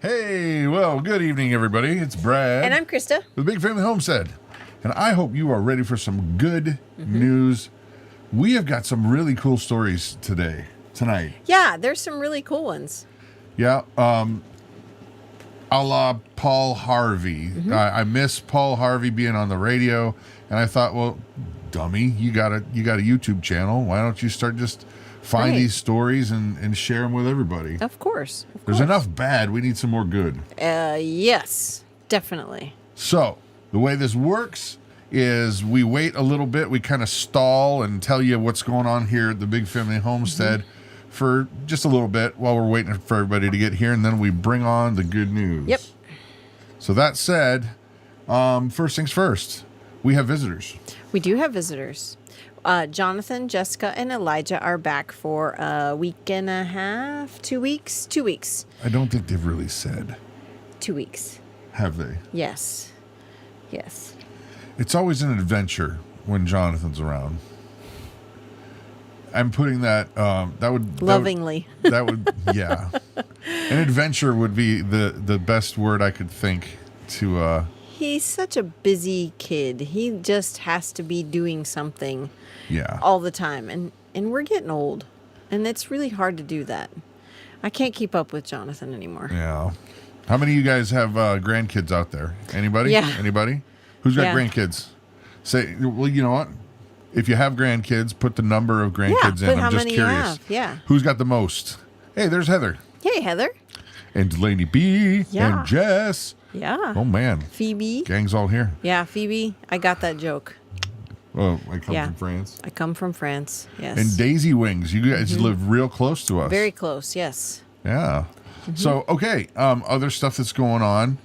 Hey, well, good evening, everybody. It's Brad. And I'm Christa. With Big Family Homestead. And I hope you are ready for some good news. We have got some really cool stories tonight. Yeah, there's some really cool ones. Yeah, a la Paul Harvey. I miss Paul Harvey being on the radio, and I thought, well, dummy, you got a YouTube channel. Why don't you start just find these stories and share them with everybody? Of course. There's enough bad. We need some more good. Yes, definitely. So the way this works is we wait a little bit. We kind of stall and tell you what's going on here at the Big Family Homestead for just a little bit while we're waiting for everybody to get here, and then we bring on the good news. Yep. So that said, first things first, we have visitors. We do have visitors. Jonathan, Jessica, and Elijah are back for a week and a half, 2 weeks. 2 weeks. I don't think they've really said. 2 weeks. Have they? Yes. Yes. It's always an adventure when Jonathan's around. I'm putting that, Lovingly. That would yeah. An adventure would be the best word I could think to, He's such a busy kid. He just has to be doing something all the time. And we're getting old. And it's really hard to do that. I can't keep up with Jonathan anymore. Yeah. How many of you guys have grandkids out there? Anybody? Yeah. Anybody? Who's got grandkids? Say, well, you know what? If you have grandkids, put the number of grandkids in. I'm just curious. Yeah. Who's got the most? Hey, there's Heather. Hey, Heather. And Delaney B. Yeah. And Jess. Yeah. Oh, man. Phoebe. Gang's all here. Yeah, Phoebe. I got that joke. Oh, I come from France. I come from France, yes. And Daisy Wings. You guys live real close to us. Very close, yes. Yeah. So, okay. Other stuff that's going on.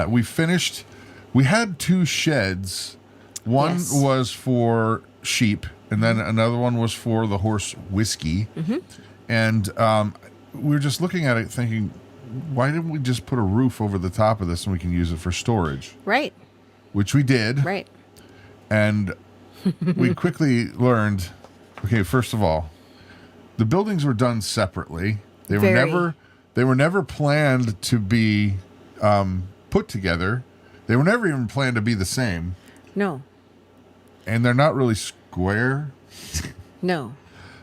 We finished. We had 2 sheds. One was for sheep, and then another one was for the horse whiskey. And we were just looking at it thinking, why didn't we just put a roof over the top of this and we can use it for storage? Right. Which we did. Right. And we quickly learned, okay, first of all, the buildings were done separately. They were never planned to be put together. They were never even planned to be the same. No. And they're not really square. No.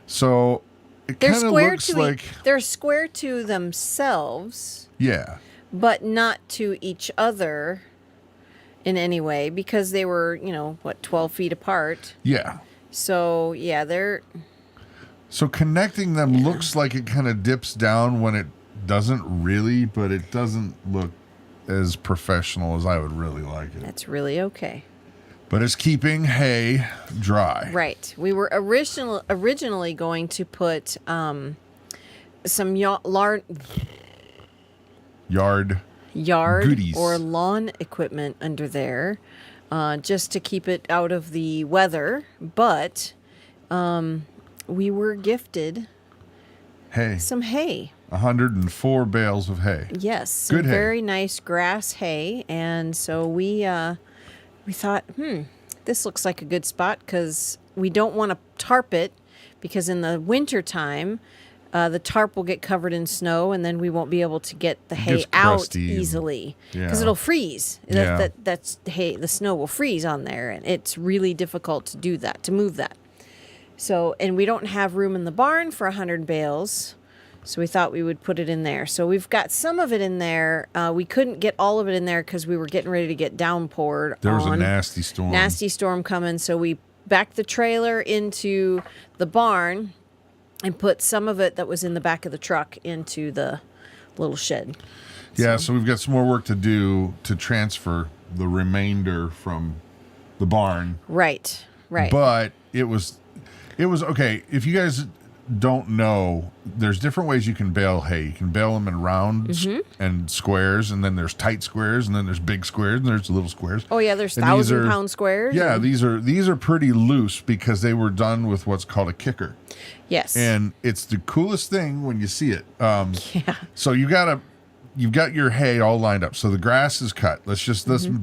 So it kind of looks like they're square to themselves. Yeah. But not to each other in any way, because they were, 12 feet apart. Yeah. So, yeah, they're... So connecting them looks like it kind of dips down when it doesn't really, but it doesn't look as professional as I would really like it. That's really okay. But it's keeping hay dry. Right. We were originally going to put some yard goodies or lawn equipment under there, just to keep it out of the weather. But we were gifted some hay. 104 bales of hay. Yes, some good hay. Very nice grass hay, and so we thought, this looks like a good spot, because we don't want to tarp it, because in the winter time, the tarp will get covered in snow, and then we won't be able to get the hay out easily, because it'll freeze. That's hay. The snow will freeze on there, and it's really difficult to do that, to move that. So, and we don't have room in the barn for 100 bales. So we thought we would put it in there. So we've got some of it in there. We couldn't get all of it in there because we were getting ready to get downpoured. There was a nasty storm. Nasty storm coming. So we backed the trailer into the barn and put some of it that was in the back of the truck into the little shed. Yeah, so we've got some more work to do to transfer the remainder from the barn. Right, right. But it was okay. If you guys don't know, there's different ways you can bale hay. You can bale them in rounds and squares, and then there's tight squares, and then there's big squares, and there's little squares. Oh yeah, there's 1,000-pound squares. Yeah, these are pretty loose because they were done with what's called a kicker. Yes. And it's the coolest thing when you see it. Yeah. So you've got your hay all lined up. So the grass is cut. Let's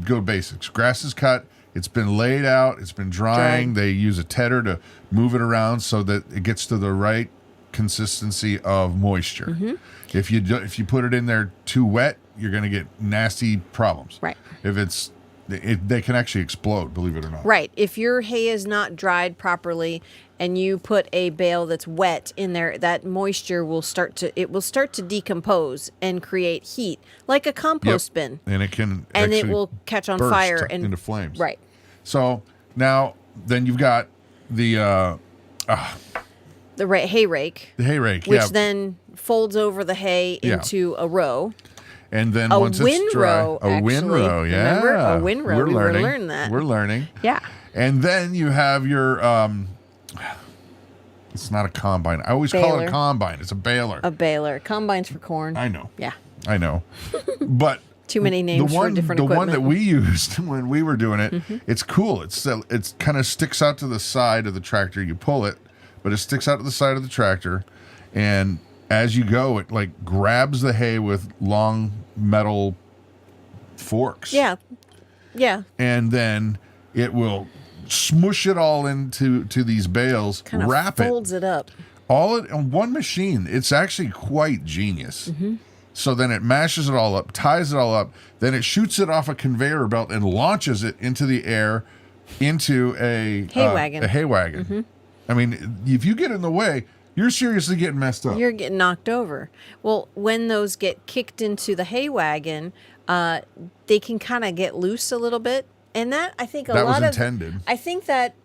go basics. Grass is cut. It's been laid out. It's been drying. They use a tedder to move it around so that it gets to the right consistency of moisture. Mm-hmm. If you put it in there too wet, you're going to get nasty problems. Right. If they can actually explode, believe it or not. Right. If your hay is not dried properly and you put a bale that's wet in there, that moisture will start to decompose and create heat, like a compost bin. And it can And it actually will catch on burst fire and into flames. Right. So now then you've got the hay rake. The hay rake, which then folds over the hay Yeah. into a row. And then A once it's dry, windrow, a windrow, actually. yeah. Remember? A windrow. We learning. learned that. We're learning. Yeah. And then you have your it's not a combine. I always call it Baler. a combine. It's a baler. A baler. Combines for corn. I know. Yeah. I know. But Too many names for different the equipment. one that we used when we were doing it, it's cool. It's kind of sticks out to the side of the tractor. You pull it, but it sticks out to the side of the tractor, and as you go, it like grabs the hay with long metal forks. Yeah. Yeah. And then it will smush it all into these bales, Kind of wrap folds it up. all on one machine. It's actually quite genius. So then it mashes it all up, ties it all up, then it shoots it off a conveyor belt and launches it into the air into a Hay wagon. A hay wagon. I mean, if you get in the way, you're seriously getting messed up. You're getting knocked over. Well, when those get kicked into the hay wagon, they can kind of get loose a little bit. And that, I think, That was intended. I think that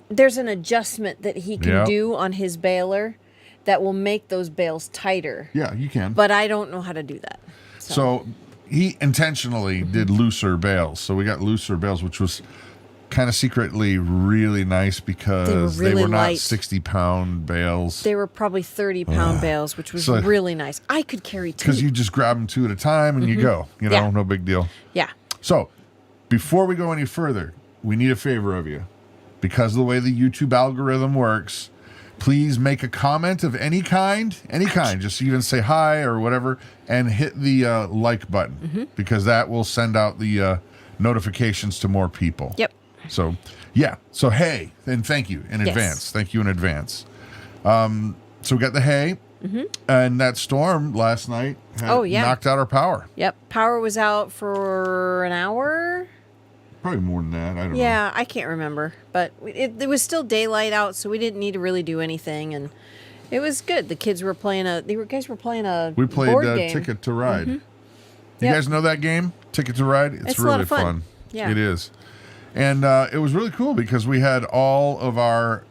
there's an adjustment that he can Yep. do on his baler that will make those bales tighter. Yeah, you can. But I don't know how to do that. So he intentionally did looser bales. So we got looser bales, which was kind of secretly really nice because They were not light. 60-pound bales. They were probably 30-pound bales, which was So- really nice. I could carry two. Because you just grab them two at a time and you go. You know, Yeah. no big deal. Yeah. So before we go any further, we need a favor of you. Because of the way the YouTube algorithm works, please make a comment of any kind, just even say hi or whatever, and hit the like button because that will send out the notifications to more people. Yep. So, yeah. So, hay, and thank you in Yes. advance. Thank you in advance. So we got the hay, and that storm last night knocked out our power. Yep. Power was out for an hour. Probably more than that. I don't know. Yeah, I can't remember, but it was still daylight out, so we didn't need to really do anything, and it was good. The kids were playing We played board game. Ticket to Ride. You Yep. guys know that game, Ticket to Ride? It's a really lot of fun. Yeah. It is. And it was really cool because we had all of our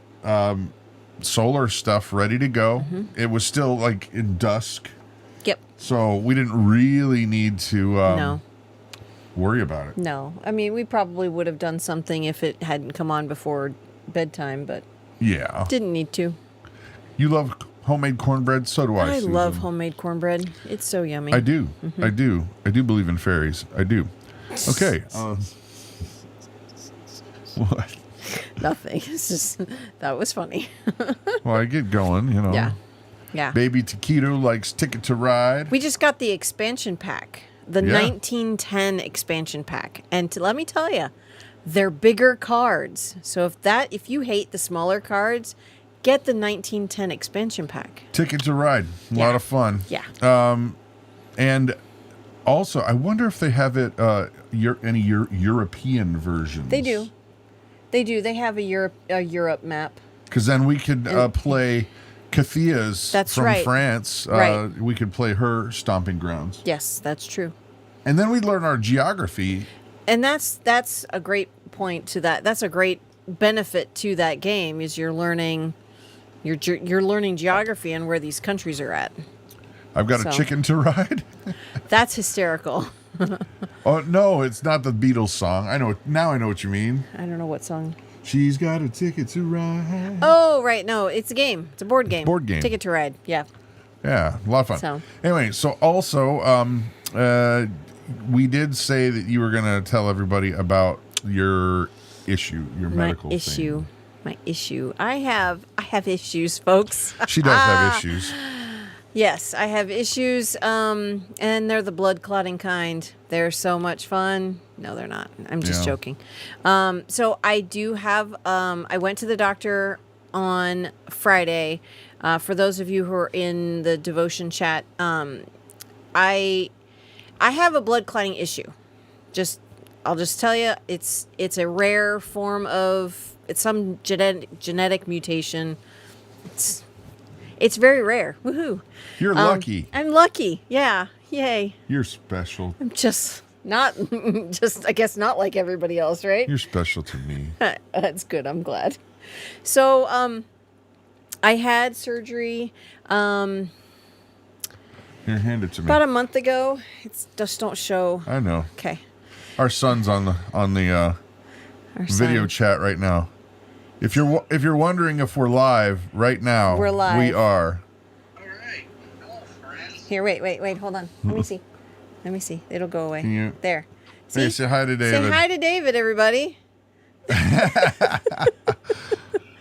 solar stuff ready to go. It was still like in dusk, Yep. so we didn't really need to No. worry about it. No. I mean, we probably would have done something if it hadn't come on before bedtime, but Yeah. didn't need to. You love homemade cornbread? So do I, I Susan. love homemade cornbread. It's so yummy. I do. I do. I do believe in fairies. I do. Okay. What? Nothing. It's just, that was funny. Well, I get going, you know. Yeah. Yeah. Baby Taquito likes Ticket to Ride. We just got the expansion pack, the Yeah. 1910 expansion pack. And let me tell you, they're bigger cards. So if you hate the smaller cards, get the 1910 expansion pack. Ticket to Ride. A Yeah. lot of fun. Yeah. And also, I wonder if they have it any European versions. They do. They do. They have a Europe map. Because then we could play Cathia's That's from right. France. Right. We could play her stomping grounds. Yes, that's true. And then we'd learn our geography. And that's a great point to that. That's a great benefit to that game is you're learning geography and where these countries are at. I've got a So. chicken to ride. That's hysterical. Oh, no, it's not the Beatles song. I know. Now I know what you mean. I don't know what song. She's got a ticket to ride. Oh, right. No, it's a game. It's a board game. board game. Ticket to Ride. Yeah. Yeah, a lot of fun. So. Anyway, so also, we did say that you were going to tell everybody about your issue, your medical thing. My issue. I have issues, folks. She does have issues. Yes, I have issues, and they're the blood clotting kind. They're so much fun. No, they're not. I'm just Yeah. joking. So I do have. I went to the doctor on Friday. For those of you who are in the devotion chat, I have a blood clotting issue. I'll just tell you, it's a rare form of some genetic mutation. It's very rare. Woohoo! You're lucky. I'm lucky. Yeah. Yay. You're special. I'm just not, I guess not like everybody else, right? You're special to me. That's good. I'm glad. So, I had surgery, Here, hand it to me. about a month ago. It's just don't show. I know. Okay. Our son's on the Our video son. chat right now. If you're wondering if we're live right now, We're live. We are. All right. Hello, friends. Here, wait. Hold on. Let me see. It'll go away. Can you- There. Hey, See? say hi to David. Say hi to David, everybody.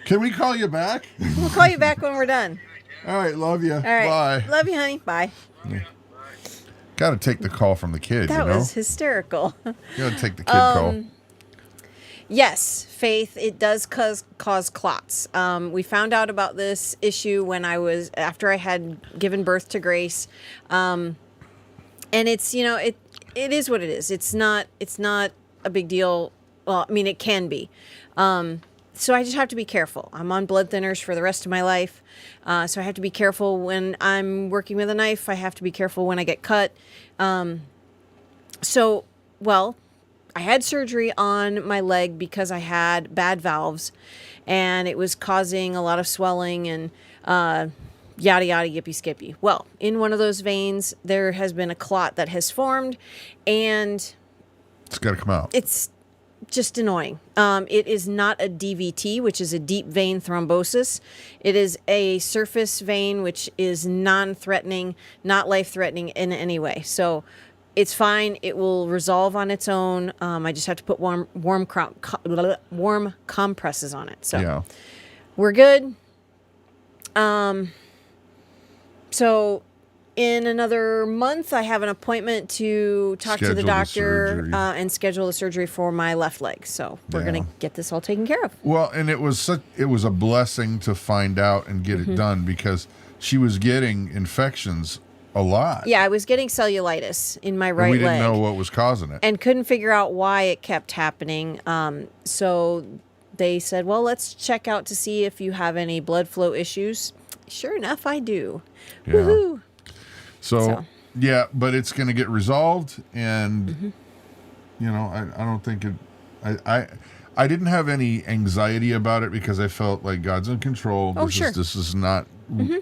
Can we call you back? We'll call you back when we're done. All right, love you. All right. Bye. Love you, honey. Bye. Got to take the call from the kid. That you know, was hysterical. got to take the kid call. Yes, Faith, it does cause clots. We found out about this issue after I had given birth to Grace. And it's, it is what it is. It's not a big deal. Well, I mean, it can be. So I just have to be careful. I'm on blood thinners for the rest of my life. So I have to be careful when I'm working with a knife. I have to be careful when I get cut. I had surgery on my leg because I had bad valves and it was causing a lot of swelling and yada, yada, yippee, skippy. Well, in one of those veins, there has been a clot that has formed and It's got to come out. it's just annoying. It is not a DVT, which is a deep vein thrombosis. It is a surface vein, which is non-threatening, not life-threatening in any way. So it's fine. It will resolve on its own. I just have to put warm compresses on it. So Yeah. we're good. So in another month, I have an appointment to talk to Schedule the the doctor surgery. and schedule the surgery for my left leg. So we're Yeah. going to get this all taken care of. Well, and it was a blessing to find out and get Mm-hmm. it done because she was getting infections a lot. Yeah, I was getting cellulitis in my And right we didn't leg know what was causing it. and couldn't figure out why it kept happening. So they said, well, let's check out to see if you have any blood flow issues. Sure enough, I do. Yeah. Woohoo. So, yeah, but it's going to get resolved, and I don't think it. I didn't have any anxiety about it because I felt like God's in control. Oh, sure. This is not, and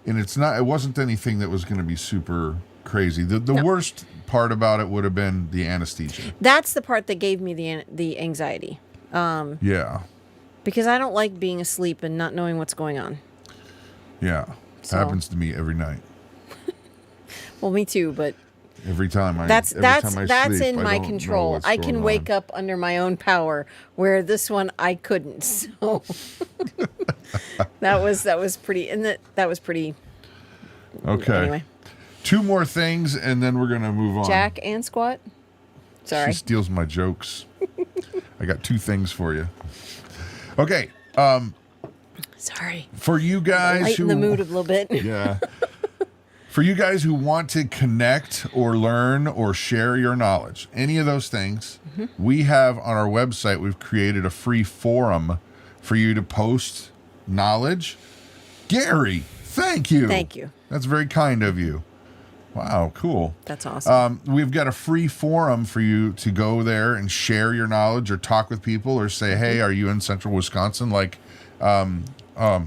it's not. It wasn't anything that was going to be super crazy. The worst part about it would have been the anesthesia. That's the part that gave me the anxiety. Yeah, Because I don't like being asleep and not knowing what's going on. yeah, So- happens to me every night. Well, me too, but Every time I that's sleep, in I my don't know control. what's I going can on. wake up under my own power, where this one I couldn't. So that was pretty, and that was pretty. Okay. Anyway, Two more things, and then we're gonna move on. Jack and squat. Sorry. She steals my jokes. I got two things for you. Okay. Sorry. For you guys Lighten who the mood a little bit. yeah. For you guys who want to connect or learn or share your knowledge, any of those things, we have on our website, we've created a free forum for you to post knowledge. Gary, thank you. Thank you. That's very kind of you. Wow, cool. That's awesome. We've got a free forum for you to go there and share your knowledge or talk with people or say, hey, are you in central Wisconsin? Like,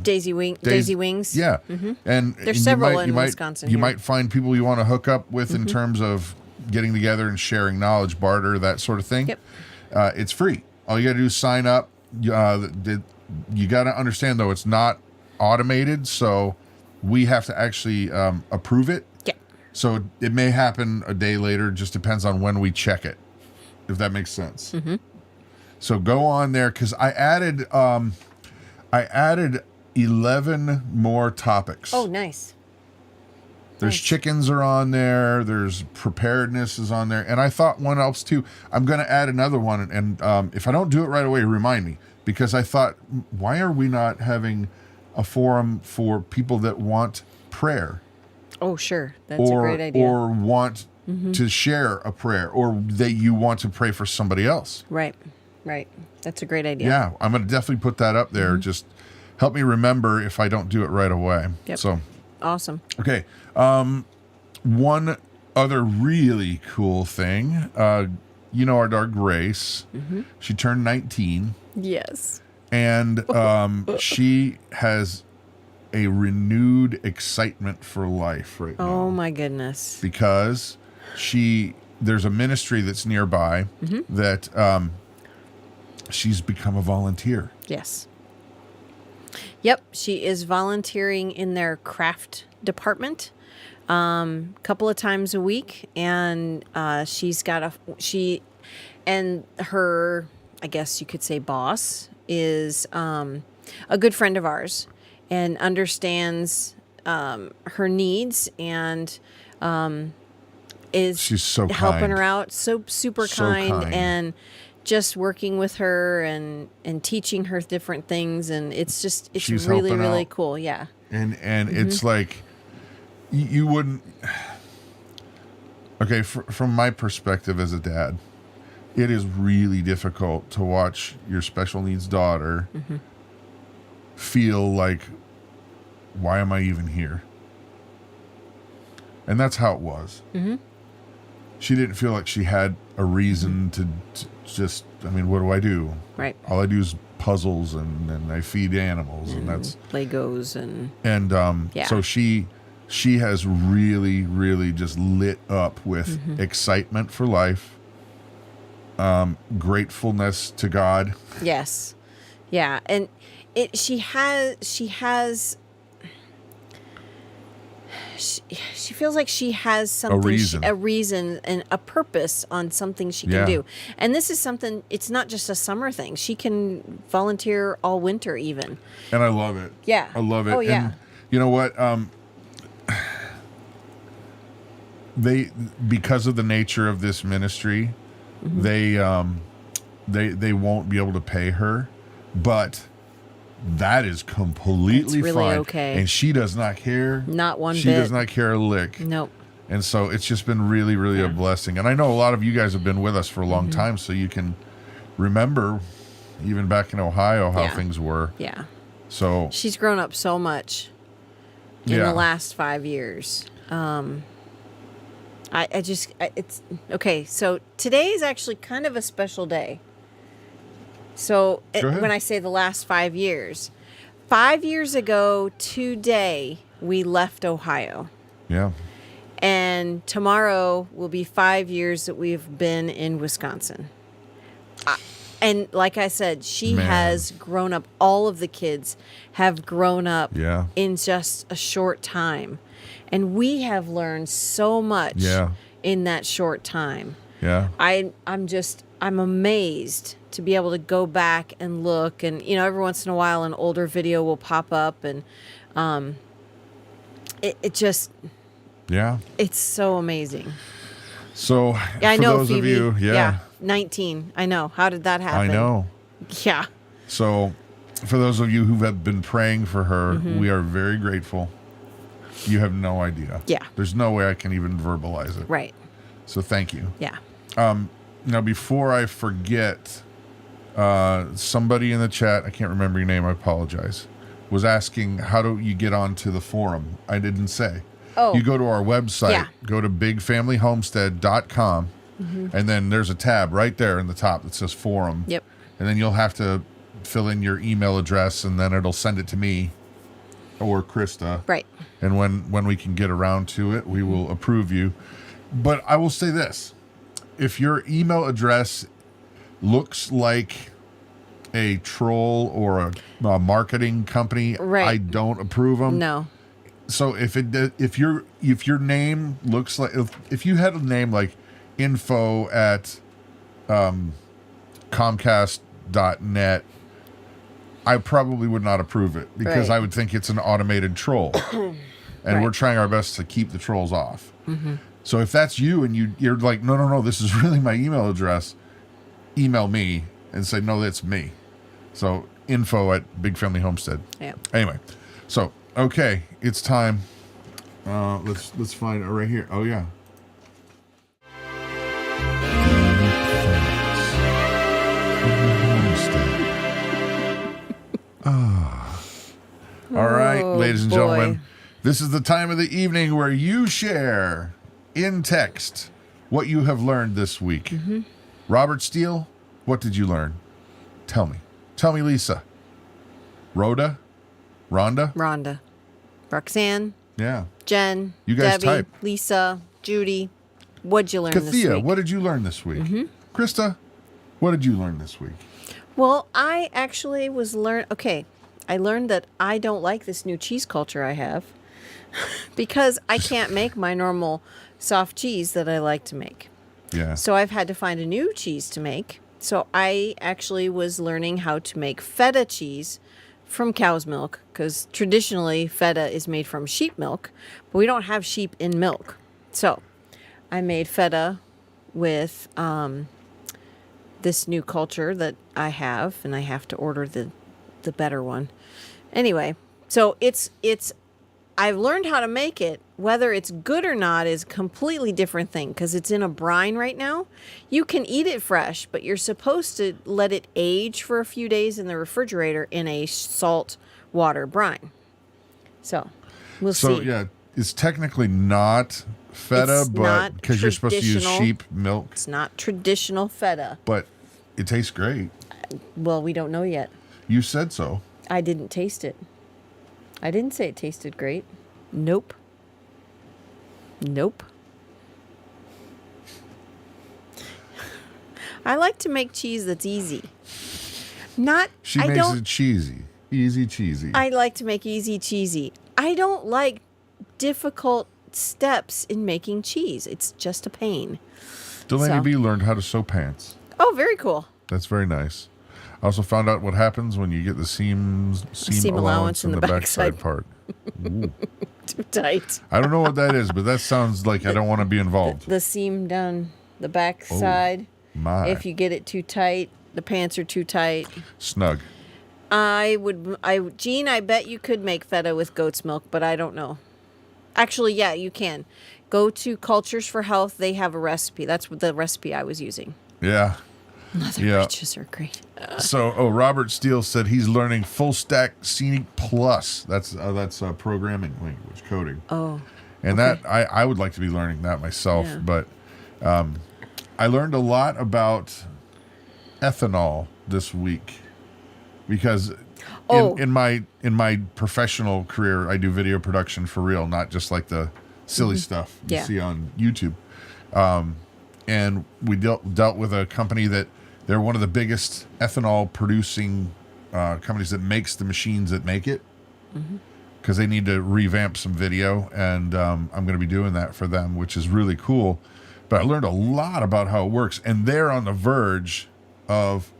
Daisy Wings. yeah. And There's you several might, in you might, Wisconsin You here. might find people you want to hook up with in terms of getting together and sharing knowledge, barter, that sort of thing. Yep. It's free. All you got to do is sign up. You got to understand, though, it's not automated, so we have to actually approve it. Yeah. So it may happen a day later. Just depends on when we check it, if that makes sense. So go on there because I added 11 more topics. Oh, nice. There's chickens are on there. There's preparedness is on there. And I thought one else too. I'm going to add another one. And if I don't do it right away, remind me. Because I thought, why are we not having a forum for people that want prayer? Oh, sure. That's a great idea. Or want to share a prayer, or that you want to pray for somebody else. Right. That's a great idea. Yeah, I'm going to definitely put that up there. Just help me remember if I don't do it right away. Yep. So Awesome. okay. One other really cool thing, our dog Grace, she turned 19. Yes. And she has a renewed excitement for life right now. Oh, my goodness. Because there's a ministry that's nearby that she's become a volunteer. Yes. Yep, she is volunteering in their craft department couple of times a week, and and her, I guess you could say, boss is a good friend of ours and understands her needs and she's so helping kind. her out, so super kind, and just working with her and teaching her different things, and it's She's really helping out. cool. Yeah. And it's like you wouldn't. Okay, from my perspective as a dad, it is really difficult to watch your special needs daughter feel like, why am I even here? And that's how it was. She didn't feel like she had a reason to just, what do I do? Right. All I do is puzzles and I feed animals and that's Legos and so she has really, really just lit up with excitement for life, gratefulness to God. Yes. Yeah. And she feels like she has something, a reason and a purpose on something she can do. And this is something, it's not just a summer thing. She can volunteer all winter even. And I love it. Yeah. I love it. Oh, yeah. And you know what? Because of the nature of this ministry, they won't be able to pay her, but that is completely really fine. okay. And she does not care. Not one bit. She does not care a lick. Nope. And so it's just been really, really a blessing. And I know a lot of you guys have been with us for a long time, so you can remember, even back in Ohio, how things were. Yeah. So she's grown up so much in the last 5 years. It's okay. So today is actually kind of a special day. So when I say the last 5 years, 5 years ago today, we left Ohio. Yeah. And tomorrow will be 5 years that we've been in Wisconsin. And like I said, she has grown up. All of the kids have grown up in just a short time. And we have learned so much in that short time. Yeah. I'm amazed to be able to go back and look, and every once in a while an older video will pop up, and it just it's so amazing. So I for know, those Phoebe, of you, 19. I know. How did that happen? I know. Yeah. So for those of you who have been praying for her, we are very grateful. You have no idea. Yeah. There's no way I can even verbalize it. Right. So thank you. Yeah. Now, before I forget, somebody in the chat, I can't remember your name, I apologize, was asking, how do you get onto the forum? I didn't say. Oh. You go to our website, go to bigfamilyhomestead.com, and then there's a tab right there in the top that says forum. Yep. And then you'll have to fill in your email address, and then it'll send it to me or Christa. Right. And when we can get around to it, we will approve you. But I will say this. If your email address looks like a troll or a marketing company, I don't approve them. No. So if your name looks like, if you had a name like info at Comcast.net, I probably would not approve it because I would think it's an automated troll. and Right. we're trying our best to keep the trolls off. So if that's you and you're like, no, this is really my email address, email me and say, no, that's me. So info@Big Family Homestead. Yeah. Anyway, so okay, it's time. Let's find it right here. Oh yeah. All right, Oh, ladies and boy. gentlemen, this is the time of the evening where you share in text what you have learned this week. Robert Steele, what did you learn? Tell me. Tell me, Lisa. Rhoda? Rhonda, Roxanne, Yeah. Jen, You guys Debbie, type. Lisa, Judy. What'd you learn this Kathia, week? what did you learn this week? Krista, what did you learn this week? Well, I actually I learned that I don't like this new cheese culture I have because I can't make my normal soft cheese that I like to make. Yeah. So I've had to find a new cheese to make. So I actually was learning how to make feta cheese from cow's milk because traditionally feta is made from sheep milk, but we don't have sheep in milk. So I made feta with this new culture that I have, and I have to order the better one. Anyway, so I've learned how to make it. Whether it's good or not is a completely different thing because it's in a brine right now. You can eat it fresh, but you're supposed to let it age for a few days in the refrigerator in a salt water brine. So we'll see. So, yeah, it's technically not feta, It's but not because you're supposed to use traditional. sheep milk, It's not traditional feta. but it tastes great. Well, we don't know yet. You said so. I didn't taste it. I didn't say it tasted great. Nope. I like to make cheese that's easy. She I makes don't it cheesy. Easy cheesy. I like to make easy cheesy. I don't like difficult steps in making cheese. It's just a pain. Delaney so- B learned how to sew pants. Oh, very cool. That's very nice. I also found out what happens when you get the seam allowance in the backside part. Ooh. Too tight. I don't know what that is, but that sounds like I don't want to be involved. The seam down the back side. My. If you get it too tight, the pants are too tight. Snug. Gene, I bet you could make feta with goat's milk, but I don't know. Actually, yeah, you can. Go to Cultures for Health. They have a recipe. That's the recipe I was using. Yeah. Mother Yeah. riches are great. So, Robert Steele said he's learning Full Stack Scenic Plus. That's programming language, coding. Oh. And okay. that I would like to be learning that myself, Yeah. but I learned a lot about ethanol this week because in my professional career I do video production for real, not just like the silly stuff you Yeah. see on YouTube. And we dealt with a company that they're one of the biggest ethanol producing companies that makes the machines that make it. Because they need to revamp some video, and I'm going to be doing that for them, which is really cool. But I learned a lot about how it works, and they're on the verge of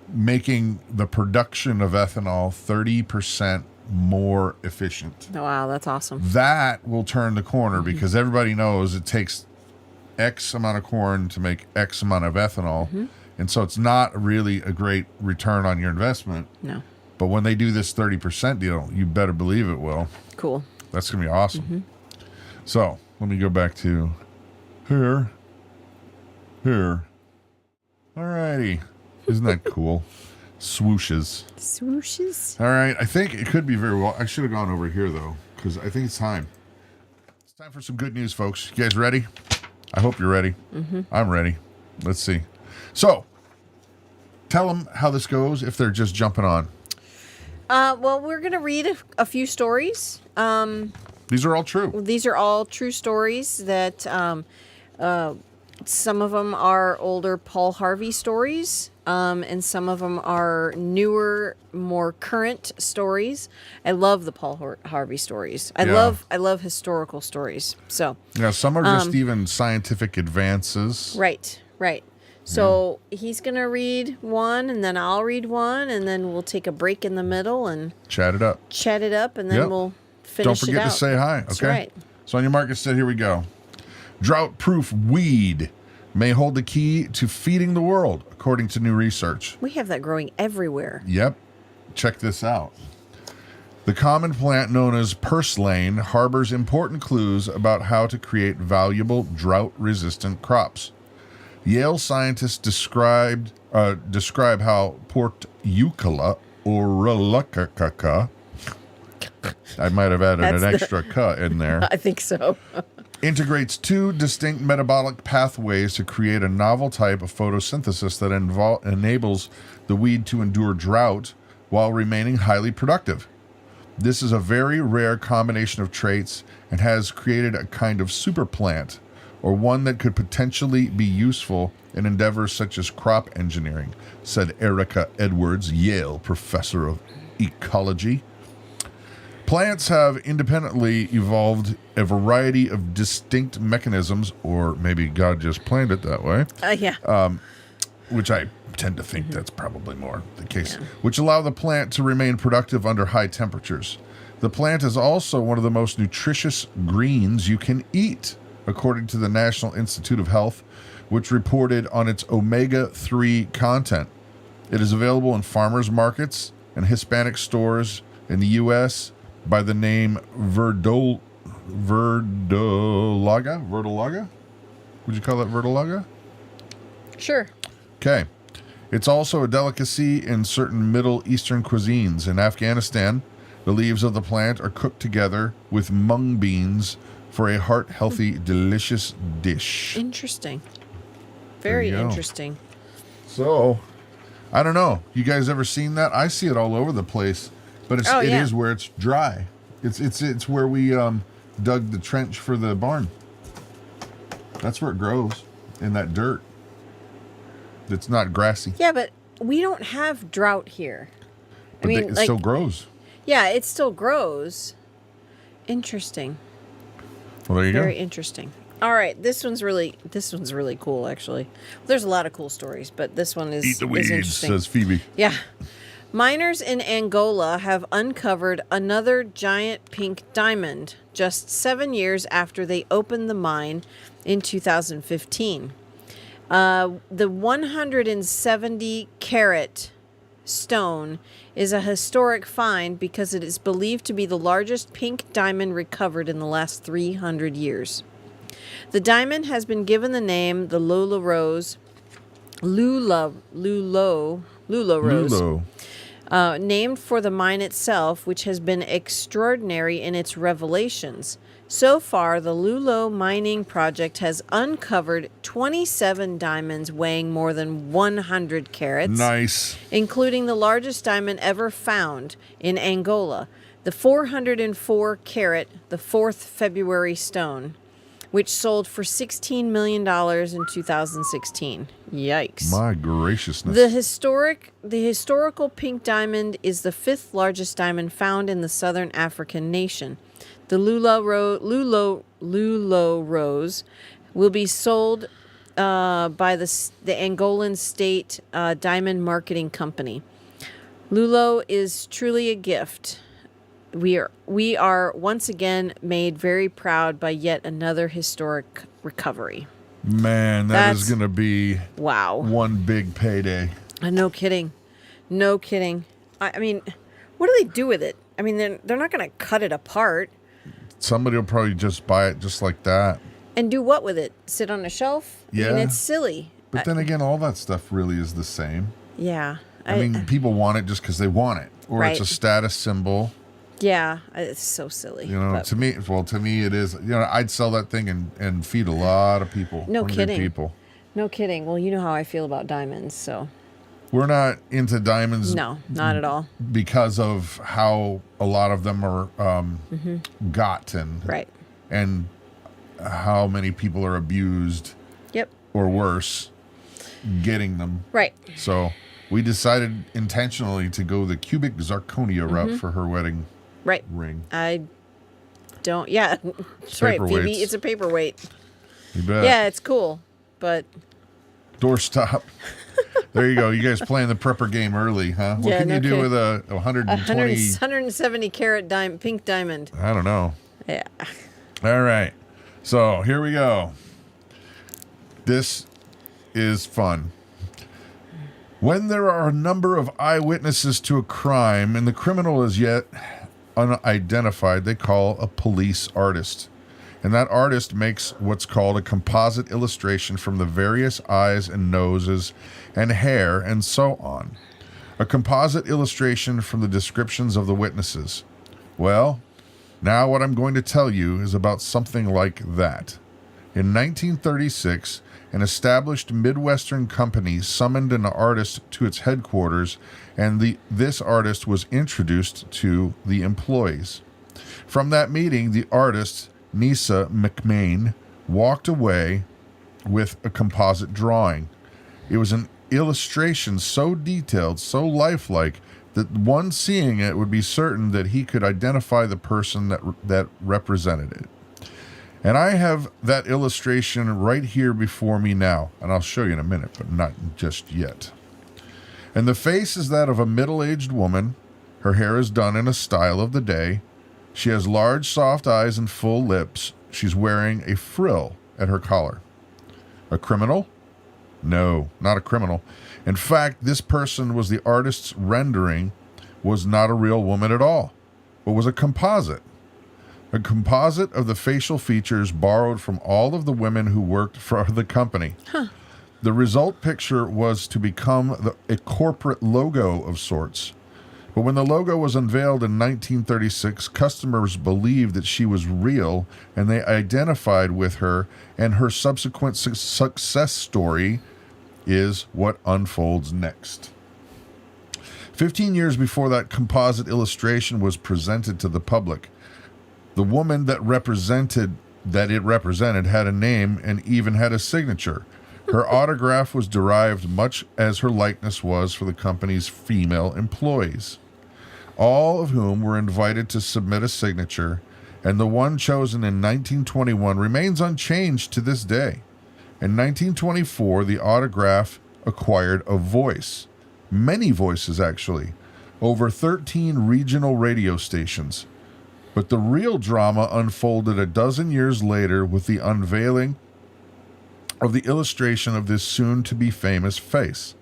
making the production of ethanol 30% more efficient. Wow, that's awesome. That will turn the corner because everybody knows it takes X amount of corn to make X amount of ethanol. And so it's not really a great return on your investment. No. But when they do this 30% deal, you better believe it will. Cool. That's going to be awesome. So let me go back to here. All righty. Isn't that cool? Swooshes. Swooshes. All right. I think it could be very well. I should have gone over here, though, because I think it's time. It's time for some good news, folks. You guys ready? I hope you're ready. I'm ready. Let's see. So tell them how this goes if they're just jumping on. Well, we're going to read a few stories. These are all true. These are all true stories that some of them are older Paul Harvey stories, and some of them are newer, more current stories. I love the Paul Harvey stories. I love historical stories. So Yeah, some are just even scientific advances. right. So he's going to read one, and then I'll read one, and then we'll take a break in the middle and Chat it up. chat it up, and then Yep. we'll finish Don't forget it out. to say hi. That's Okay. right. So on your market set, here we go. Drought-proof weed may hold the key to feeding the world, according to new research. We have that growing everywhere. Yep. Check this out. The common plant known as purslane harbors important clues about how to create valuable drought-resistant crops. Yale scientists describe how portulaca oralacaca, I might have added an extra "ca" in there, I think so. integrates two distinct metabolic pathways to create a novel type of photosynthesis that enables the weed to endure drought while remaining highly productive. This is a very rare combination of traits and has created a kind of super plant, or one that could potentially be useful in endeavors such as crop engineering, said Erica Edwards, Yale professor of ecology. Plants have independently evolved a variety of distinct mechanisms, or maybe God just planned it that way, Yeah. which I tend to think that's probably more the case, which allow the plant to remain productive under high temperatures. The plant is also one of the most nutritious greens you can eat, according to the National Institute of Health, which reported on its omega-3 content. It is available in farmers markets and Hispanic stores in the U.S. by the name verdolaga? Verdolaga? Would you call that verdolaga? Sure. Okay. It's also a delicacy in certain Middle Eastern cuisines. In Afghanistan, the leaves of the plant are cooked together with mung beans for a heart-healthy, delicious dish. Interesting. Very There you go. interesting. So, I don't know. You guys ever seen that? I see it all over the place, but it is where it's dry. It's where we dug the trench for the barn. That's where it grows, in that dirt. It's not grassy. Yeah, but we don't have drought here. But it still grows. Yeah, it still grows. Interesting. Well, there you Very go. interesting. All right, this one's really cool, actually. There's a lot of cool stories, but this one is Eat the is weeds, interesting. says Phoebe. Yeah. Miners in Angola have uncovered another giant pink diamond just 7 years after they opened the mine in 2015. The 170 carat stone is a historic find because it is believed to be the largest pink diamond recovered in the last 300 years. The diamond has been given the name the Lula Rose, named for the mine itself, which has been extraordinary in its revelations. So far, the Lulo mining project has uncovered 27 diamonds weighing more than 100 carats. Nice. Including the largest diamond ever found in Angola, the 404 carat, the 4th February stone, which sold for $16 million in 2016. Yikes. My graciousness. The historical pink diamond is the 5th largest diamond found in the southern African nation. The Lulo Rose will be sold by the Angolan State Diamond Marketing Company. Lulo is truly a gift. We are once again made very proud by yet another historic recovery. Man, that's going to be wow. One big payday. No kidding. No kidding. I mean, what do they do with it? I mean, they're not going to cut it apart. Somebody will probably just buy it just like that. And do what with it? Sit on a shelf? Yeah. I mean, it's silly. But then again, all that stuff really is the same. Yeah. I mean, people want it just because they want it. Or Right. it's a status symbol. Yeah. It's so silly. You know, but- to me it is. You know, I'd sell that thing and feed a lot of people. No hungry kidding. people. No kidding. Well, you know how I feel about diamonds, so. We're not into diamonds. No, not at all. Because of how a lot of them are gotten. Right. And how many people are abused. Yep. Or worse, getting them. Right. So we decided intentionally to go the cubic zirconia route for her wedding Right. ring. I don't. Yeah. That's right, Phoebe. Paperweights. It's a paperweight. You bet. Yeah, it's cool, but Doorstop. There you go. You guys playing the prepper game early, huh? What Yeah, can you no do kidding. with a 120? 170 carat pink diamond. I don't know. Yeah. All right. So here we go. This is fun. When there are a number of eyewitnesses to a crime and the criminal is yet unidentified, they call a police artist. And that artist makes what's called a composite illustration from the various eyes and noses and hair and so on. A composite illustration from the descriptions of the witnesses. Well, now what I'm going to tell you is about something like that. In 1936, an established Midwestern company summoned an artist to its headquarters, and this artist was introduced to the employees. From that meeting, the artist, Nisa McMain, walked away with a composite drawing. It was an illustration so detailed, so lifelike, that one seeing it would be certain that he could identify the person that represented it. And I have that illustration right here before me now, and I'll show you in a minute, but not just yet. And the face is that of a middle-aged woman. Her hair is done in a style of the day. She has large, soft eyes and full lips. She's wearing a frill at her collar. A criminal? No, not a criminal. In fact, this person was the artist's rendering, was not a real woman at all, but was a composite. A composite of the facial features borrowed from all of the women who worked for the company. Huh. The result picture was to become a corporate logo of sorts. But when the logo was unveiled in 1936, customers believed that she was real, and they identified with her, and her subsequent success story is what unfolds next. 15 years before that composite illustration was presented to the public, the woman that it represented had a name and even had a signature. Her autograph was derived much as her likeness was for the company's female employees, all of whom were invited to submit a signature, and the one chosen in 1921 remains unchanged to this day. In 1924, the autograph acquired a voice, many voices actually, over 13 regional radio stations. But the real drama unfolded a dozen years later with the unveiling of the illustration of this soon-to-be famous face.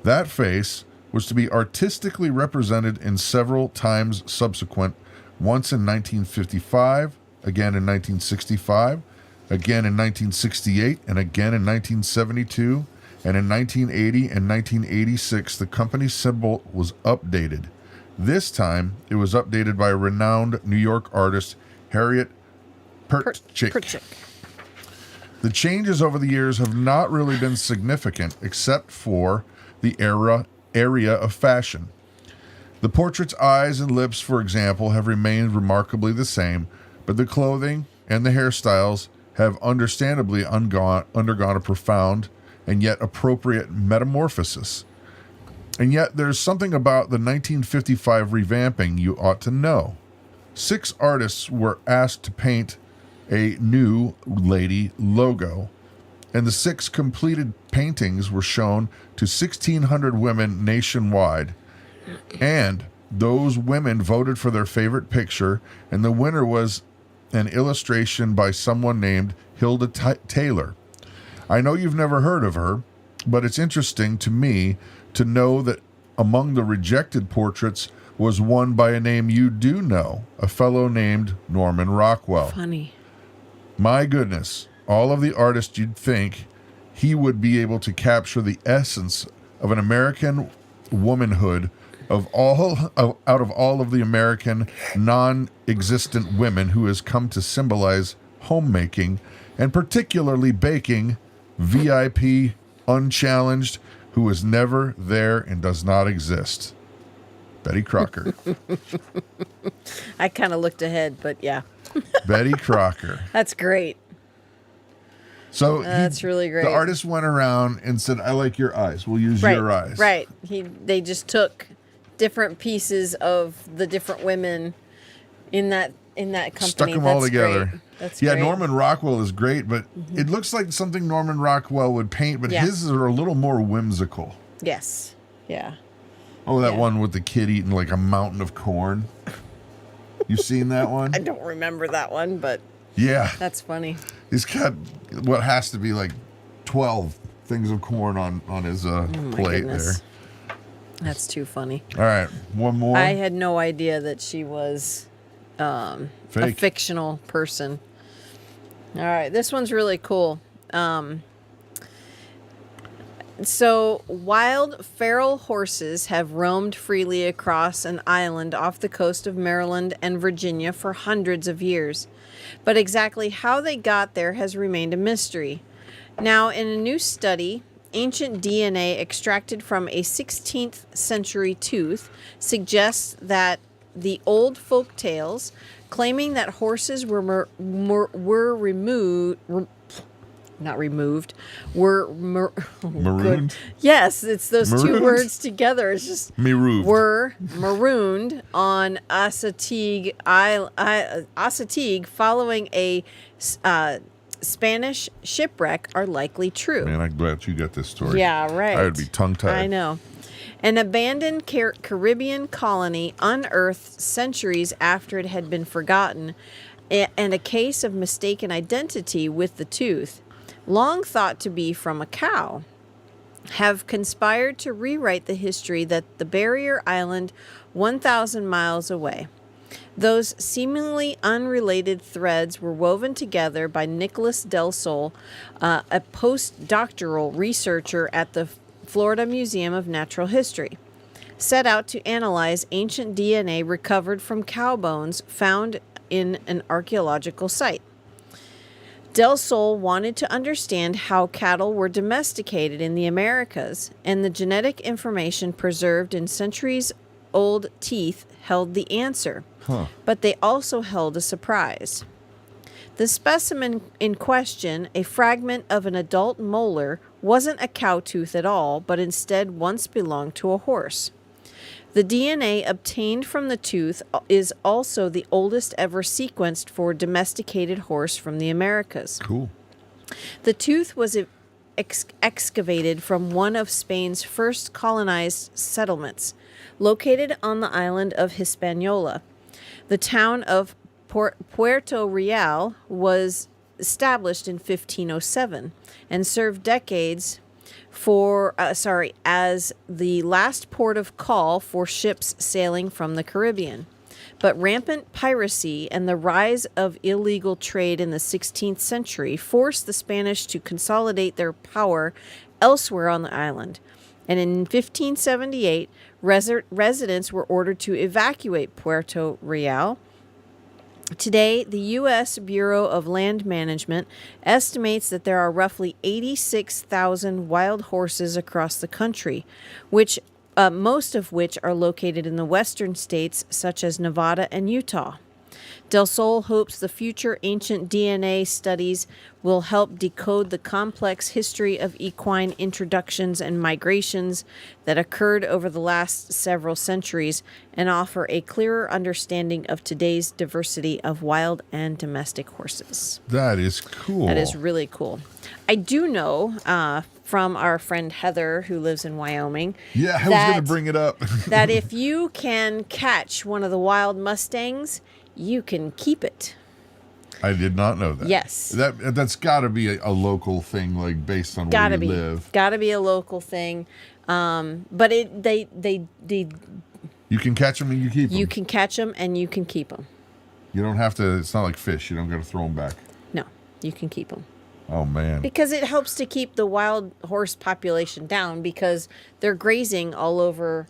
That face was to be artistically represented in several times subsequent, once in 1955, again in 1965, again in 1968, and again in 1972, and in 1980 and 1986, the company's symbol was updated. This time, it was updated by renowned New York artist Harriet Pertchick. The changes over the years have not really been significant, except for the area of fashion. The portrait's eyes and lips, for example, have remained remarkably the same, but the clothing and the hairstyles have understandably undergone a profound and yet appropriate metamorphosis. And yet there's something about the 1955 revamping you ought to know. 6 artists were asked to paint a new lady logo, and the 6 completed paintings were shown to 1,600 women nationwide. And those women voted for their favorite picture, and the winner was an illustration by someone named Hilda Taylor. I know you've never heard of her, but it's interesting to me to know that among the rejected portraits was one by a name you do know, a fellow named Norman Rockwell. Funny. My goodness, all of the artists you'd think he would be able to capture the essence of an American womanhood out of all of the American non-existent women who has come to symbolize homemaking, and particularly baking, VIP, unchallenged, who is never there and does not exist. Betty Crocker. I kind of looked ahead, but yeah. Betty Crocker. That's great. So that's really great. The artist went around and said, I like your eyes. We'll use your eyes. Right. They just took different pieces of the different women in that in that company. Stuck them all That's together. Great. That's yeah, great. Norman Rockwell is great, but it looks like something Norman Rockwell would paint, but Yeah. his are a little more whimsical. Yes. Yeah. Oh, that Yeah. one with the kid eating like a mountain of corn. You seen that one? I don't remember that one, but Yeah. that's funny. He's got what has to be like 12 things of corn on his My plate goodness. That's too funny. there. All right, one more. I had no idea that she was a Fake. fictional person. All right, this one's really cool. So, wild feral horses have roamed freely across an island off the coast of Maryland and Virginia for hundreds of years. But exactly how they got there has remained a mystery. Now, in a new study, ancient DNA extracted from a 16th century tooth suggests that the old folk tales claiming that horses were Marooned? Yes, it's those two Marooned? words together. It's just Marooned. were marooned on Assateague following a Spanish shipwreck are likely true. Man, I'm glad you got this story. Yeah, right. I would be tongue-tied. I know. An abandoned Caribbean colony unearthed centuries after it had been forgotten, and a case of mistaken identity with the tooth, long thought to be from a cow, have conspired to rewrite the history that the barrier island 1,000 miles away. Those seemingly unrelated threads were woven together by Nicholas Del Sol, a postdoctoral researcher at the Florida Museum of Natural History, set out to analyze ancient DNA recovered from cow bones found in an archaeological site. Del Sol wanted to understand how cattle were domesticated in the Americas, and the genetic information preserved in centuries-old teeth held the answer. But they also held a surprise. The specimen in question, a fragment of an adult molar, wasn't a cow tooth at all, but instead once belonged to a horse. The DNA obtained from the tooth is also the oldest ever sequenced for domesticated horse from the Americas. Cool. The tooth was excavated from one of Spain's first colonized settlements, located on the island of Hispaniola. The town of Puerto Real was established in 1507 and served decades as the last port of call for ships sailing from the Caribbean. But rampant piracy and the rise of illegal trade in the 16th century forced the Spanish to consolidate their power elsewhere on the island. And in 1578, residents were ordered to evacuate Puerto Real. Today, the U.S. Bureau of Land Management estimates that there are roughly 86,000 wild horses across the country, which most of which are located in the western states such as Nevada and Utah. Del Sol hopes the future ancient DNA studies will help decode the complex history of equine introductions and migrations that occurred over the last several centuries and offer a clearer understanding of today's diversity of wild and domestic horses. That is cool. That is really cool. I do know from our friend Heather, who lives in Wyoming. Yeah, I was going to bring it up. That if you can catch one of the wild Mustangs, you can keep it. I did not know that. Yes. That's got to be a local thing, like based on Gotta where you be. live. Gotta be a local thing. But they You can catch them and you keep them. you can catch them and you can keep them. You don't have to. It's not like fish. You don't got to throw them back. No, you can keep them. Oh man. Because it helps to keep the wild horse population down because they're grazing all over,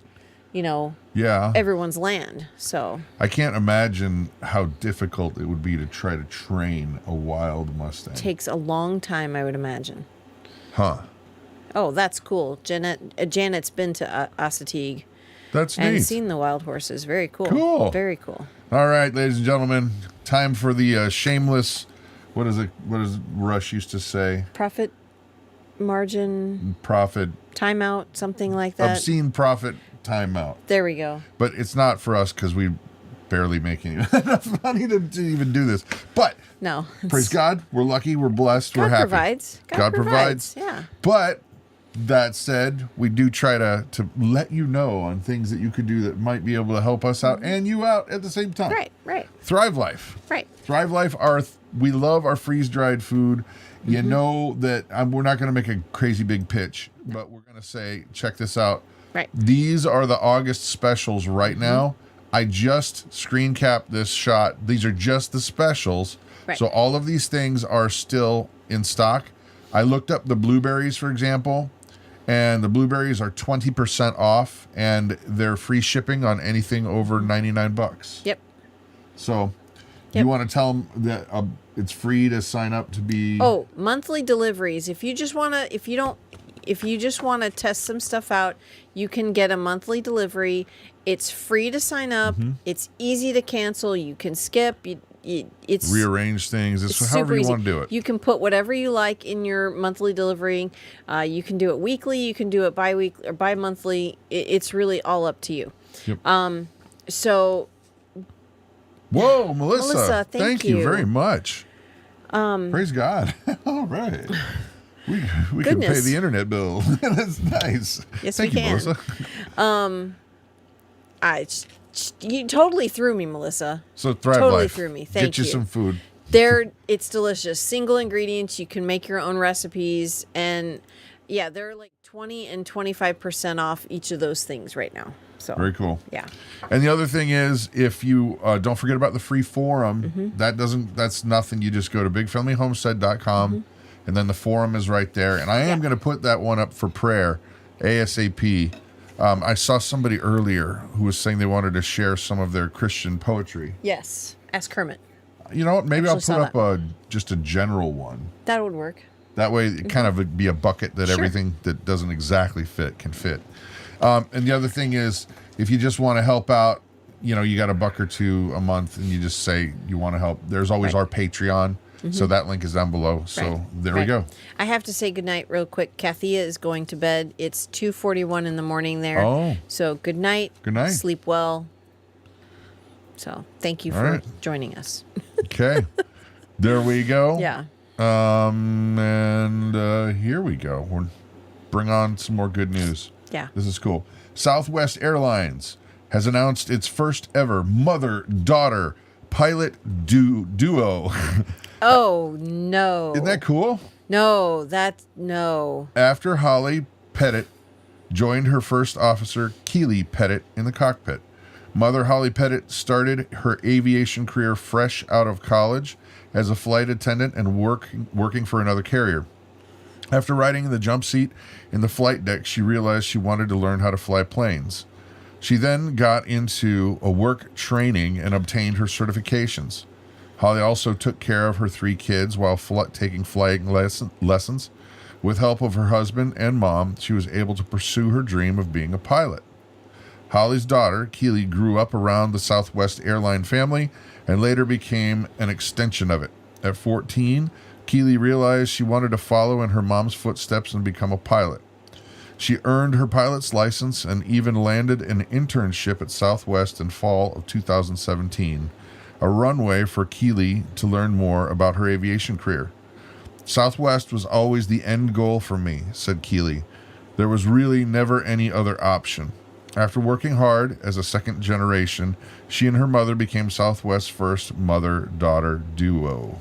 Yeah. everyone's land. So I can't imagine how difficult it would be to try to train a wild Mustang. takes a long time, I would imagine. Huh. Oh, that's cool. Janet's been to Assateague That's and neat. seen the wild horses. Very cool. Cool. Very cool. All right, ladies and gentlemen, time for the shameless. What does Rush used to say? Profit margin, Profit. timeout, something like that. Obscene profit timeout. There we go. But it's not for us because we barely making enough money to even do this. But No. praise God, we're lucky, we're blessed, we're God happy. provides. God provides. Yeah. But that said, we do try to let you know on things that you could do that might be able to help us out and you out at the same time. Right. Thrive Life. Right. Thrive Life, we love our freeze-dried food. You know that we're not going to make a crazy big pitch, but we're going to say, check this out. Right. These are the August specials right now. I just screen capped this shot. These are just the specials. Right. So all of these things are still in stock. I looked up the blueberries, for example, and the blueberries are 20% off, and they're free shipping on anything over $99. Yep. So Yep. you want to tell them that it's free to sign up to be... Oh, monthly deliveries. If you just want to test some stuff out, you can get a monthly delivery. It's free to sign up. It's easy to cancel. You can skip. It's rearrange things. It's super however you easy. want to do it. You can put whatever you like in your monthly delivery. You can do it weekly. You can do it bi-weekly or bi-monthly. It's really all up to you. Yep. So... Whoa, Melissa. Melissa, thank you you. very much. Praise God. All right. We can pay Goodness. the internet bill. That's nice. Yes, Thank we you, can. Melissa. You totally threw me, Melissa. So Thrive Totally Life. threw me. Thank Get you you. some food. It's delicious. Single ingredients. You can make your own recipes. And yeah, they're like 20 and 25% off each of those things right now. So Very cool. Yeah. And the other thing is, if you don't forget about the free forum, that's nothing. You just go to bigfamilyhomestead.com and then the forum is right there. And I am going to put that one up for prayer ASAP. I saw somebody earlier who was saying they wanted to share some of their Christian poetry. Yes. Ask Kermit. You know what? Maybe Actually I'll put saw up just a general one. That would work. That way it kind of would be a bucket that Sure. everything that doesn't exactly fit can fit. And the other thing is, if you just want to help out, you got $1 or $2 a month and you just say you want to help, there's always our Patreon. So that link is down below. So there we go. I have to say goodnight real quick. Kathia is going to bed. It's 2:41 in the morning there. Oh. So good night. Good night. Sleep well. So thank you All for right. joining us. Okay. There we go. Yeah. And here we go. We'll bring on some more good news. Yeah. This is cool. Southwest Airlines has announced its first ever mother-daughter pilot duo. Oh, no. Isn't that cool? No, no. After Holly Pettit joined her first officer, Keely Pettit, in the cockpit. Mother Holly Pettit started her aviation career fresh out of college as a flight attendant and working for another carrier. After riding in the jump seat in the flight deck, she realized she wanted to learn how to fly planes. She then got into a work training and obtained her certifications. Holly also took care of her 3 kids while taking flying lessons. With help of her husband and mom, she was able to pursue her dream of being a pilot. Holly's daughter, Keely, grew up around the Southwest airline family and later became an extension of it. At 14, Keely realized she wanted to follow in her mom's footsteps and become a pilot. She earned her pilot's license and even landed an internship at Southwest in fall of 2017, a runway for Keely to learn more about her aviation career. Southwest was always the end goal for me, said Keely. There was really never any other option. After working hard as a second generation, she and her mother became Southwest's first mother-daughter duo.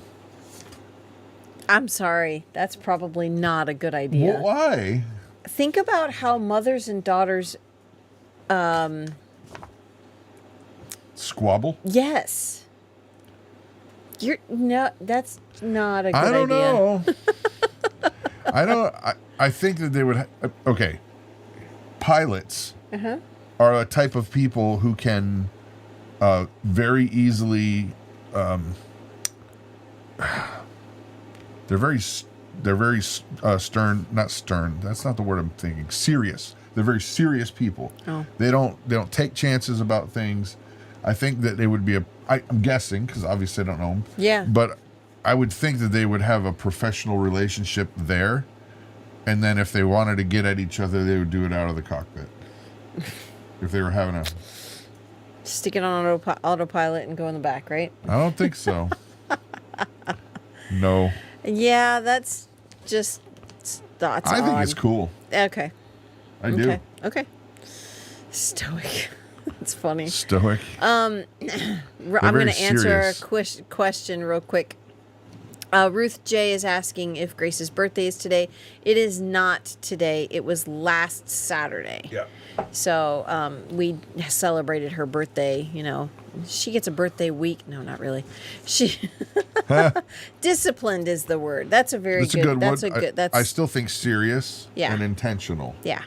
I'm sorry. That's probably not a good idea. Well, why? Think about how mothers and daughters... Squabble? Yes. That's not a good I don't idea. know. I think that they would... Okay. Pilots are a type of people who can very easily... They're very stern. Not stern. That's not the word I'm thinking. Serious. They're very serious people. Oh. They don't take chances about things. I think that they would be I'm guessing, because obviously I don't know them. Yeah. But I would think that they would have a professional relationship there. And then if they wanted to get at each other, they would do it out of the cockpit. If they were having a Stick it on autopilot and go in the back, right? I don't think so. No. Yeah, that's that's I think odd. it's cool. Okay. I do. Okay. Stoic. That's funny. Stoic. I'm going to answer a question real quick. Ruth J is asking if Grace's birthday is today. It is not today. It was last Saturday. Yeah. So we celebrated her birthday. You know, she gets a birthday week. No, not really. She disciplined is the word. That's a very good. That's a good. That's I still think serious. Yeah. And intentional. Yeah.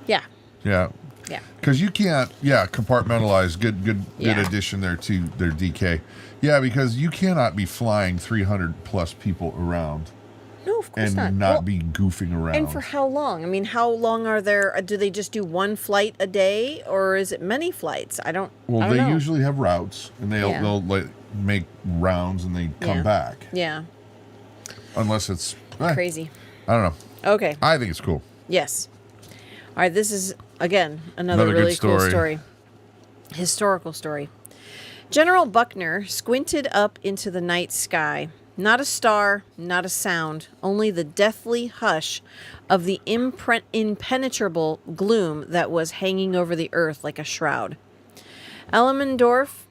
Yeah. Yeah. Yeah. Because you can't, compartmentalize. Good Yeah. addition there to their DK. Yeah, because you cannot be flying 300 plus people around No, of course and not. not be goofing around. And for how long? I mean, how long are there? Do they just do one flight a day, or is it many flights? I don't they know. usually have routes, and they'll like make rounds and they come back. Yeah. Unless it's Crazy. I don't know. Okay. I think it's cool. Yes. All right. This is again another Another really good cool story. story. Historical story. General Buckner squinted up into the night sky. Not a star, not a sound, only the deathly hush of the impenetrable gloom that was hanging over the earth like a shroud. Elmendorf,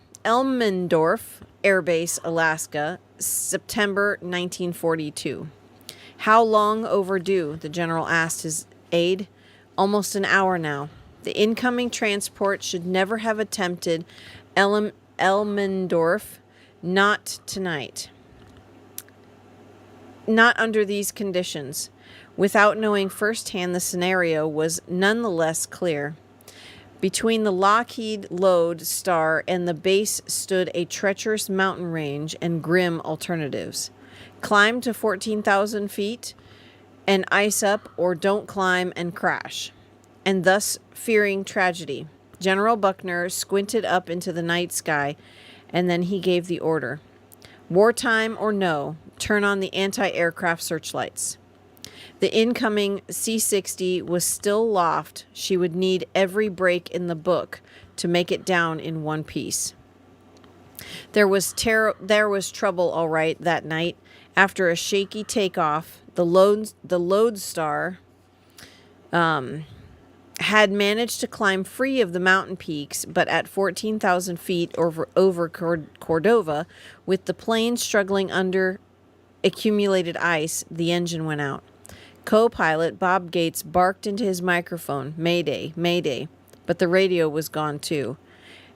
Air Base, Alaska, September 1942. How long overdue? The general asked his aide. Almost an hour now. The incoming transport should never have attempted Elmendorf. Not tonight. Not under these conditions. Without knowing firsthand, the scenario was nonetheless clear. Between the Lockheed Lodestar and the base stood a treacherous mountain range and grim alternatives. Climb to 14,000 feet and ice up, or don't climb and crash. And thus, fearing tragedy, General Buckner squinted up into the night sky, and then he gave the order. Wartime or no, turn on the anti-aircraft searchlights. The incoming C-60 was still aloft. She would need every break in the book to make it down in one piece. There was trouble, all right, that night. After a shaky takeoff, the Lodestar had managed to climb free of the mountain peaks, but at 14,000 feet over Cordova, with the plane struggling under accumulated ice, the engine went out. Co-pilot Bob Gates barked into his microphone, "Mayday, Mayday," but the radio was gone too.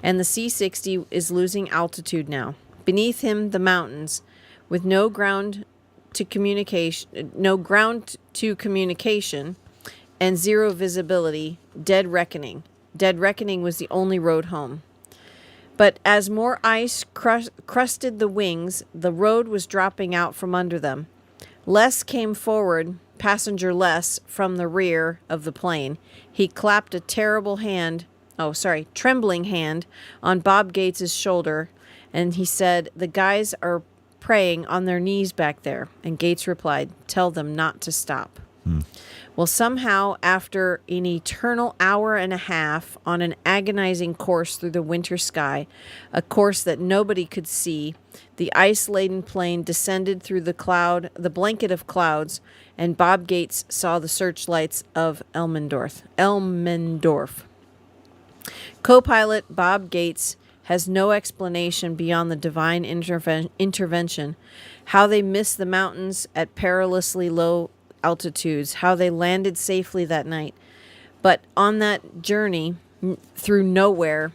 And the C-60 is losing altitude now. Beneath him, the mountains, with no ground to communication, and zero visibility, dead reckoning. Dead reckoning was the only road home. But as more ice crusted the wings, the road was dropping out from under them. Les came forward, passenger Les, from the rear of the plane. He clapped a trembling hand on Bob Gates's shoulder, and he said, "The guys are praying on their knees back there." And Gates replied, "Tell them not to stop." Well, somehow, after an eternal hour and a half on an agonizing course through the winter sky, a course that nobody could see, the ice-laden plane descended through the blanket of clouds, and Bob Gates saw the searchlights of Elmendorf. Co-pilot Bob Gates has no explanation beyond the divine intervention, how they missed the mountains at perilously low altitudes, how they landed safely that night. But on that journey through nowhere,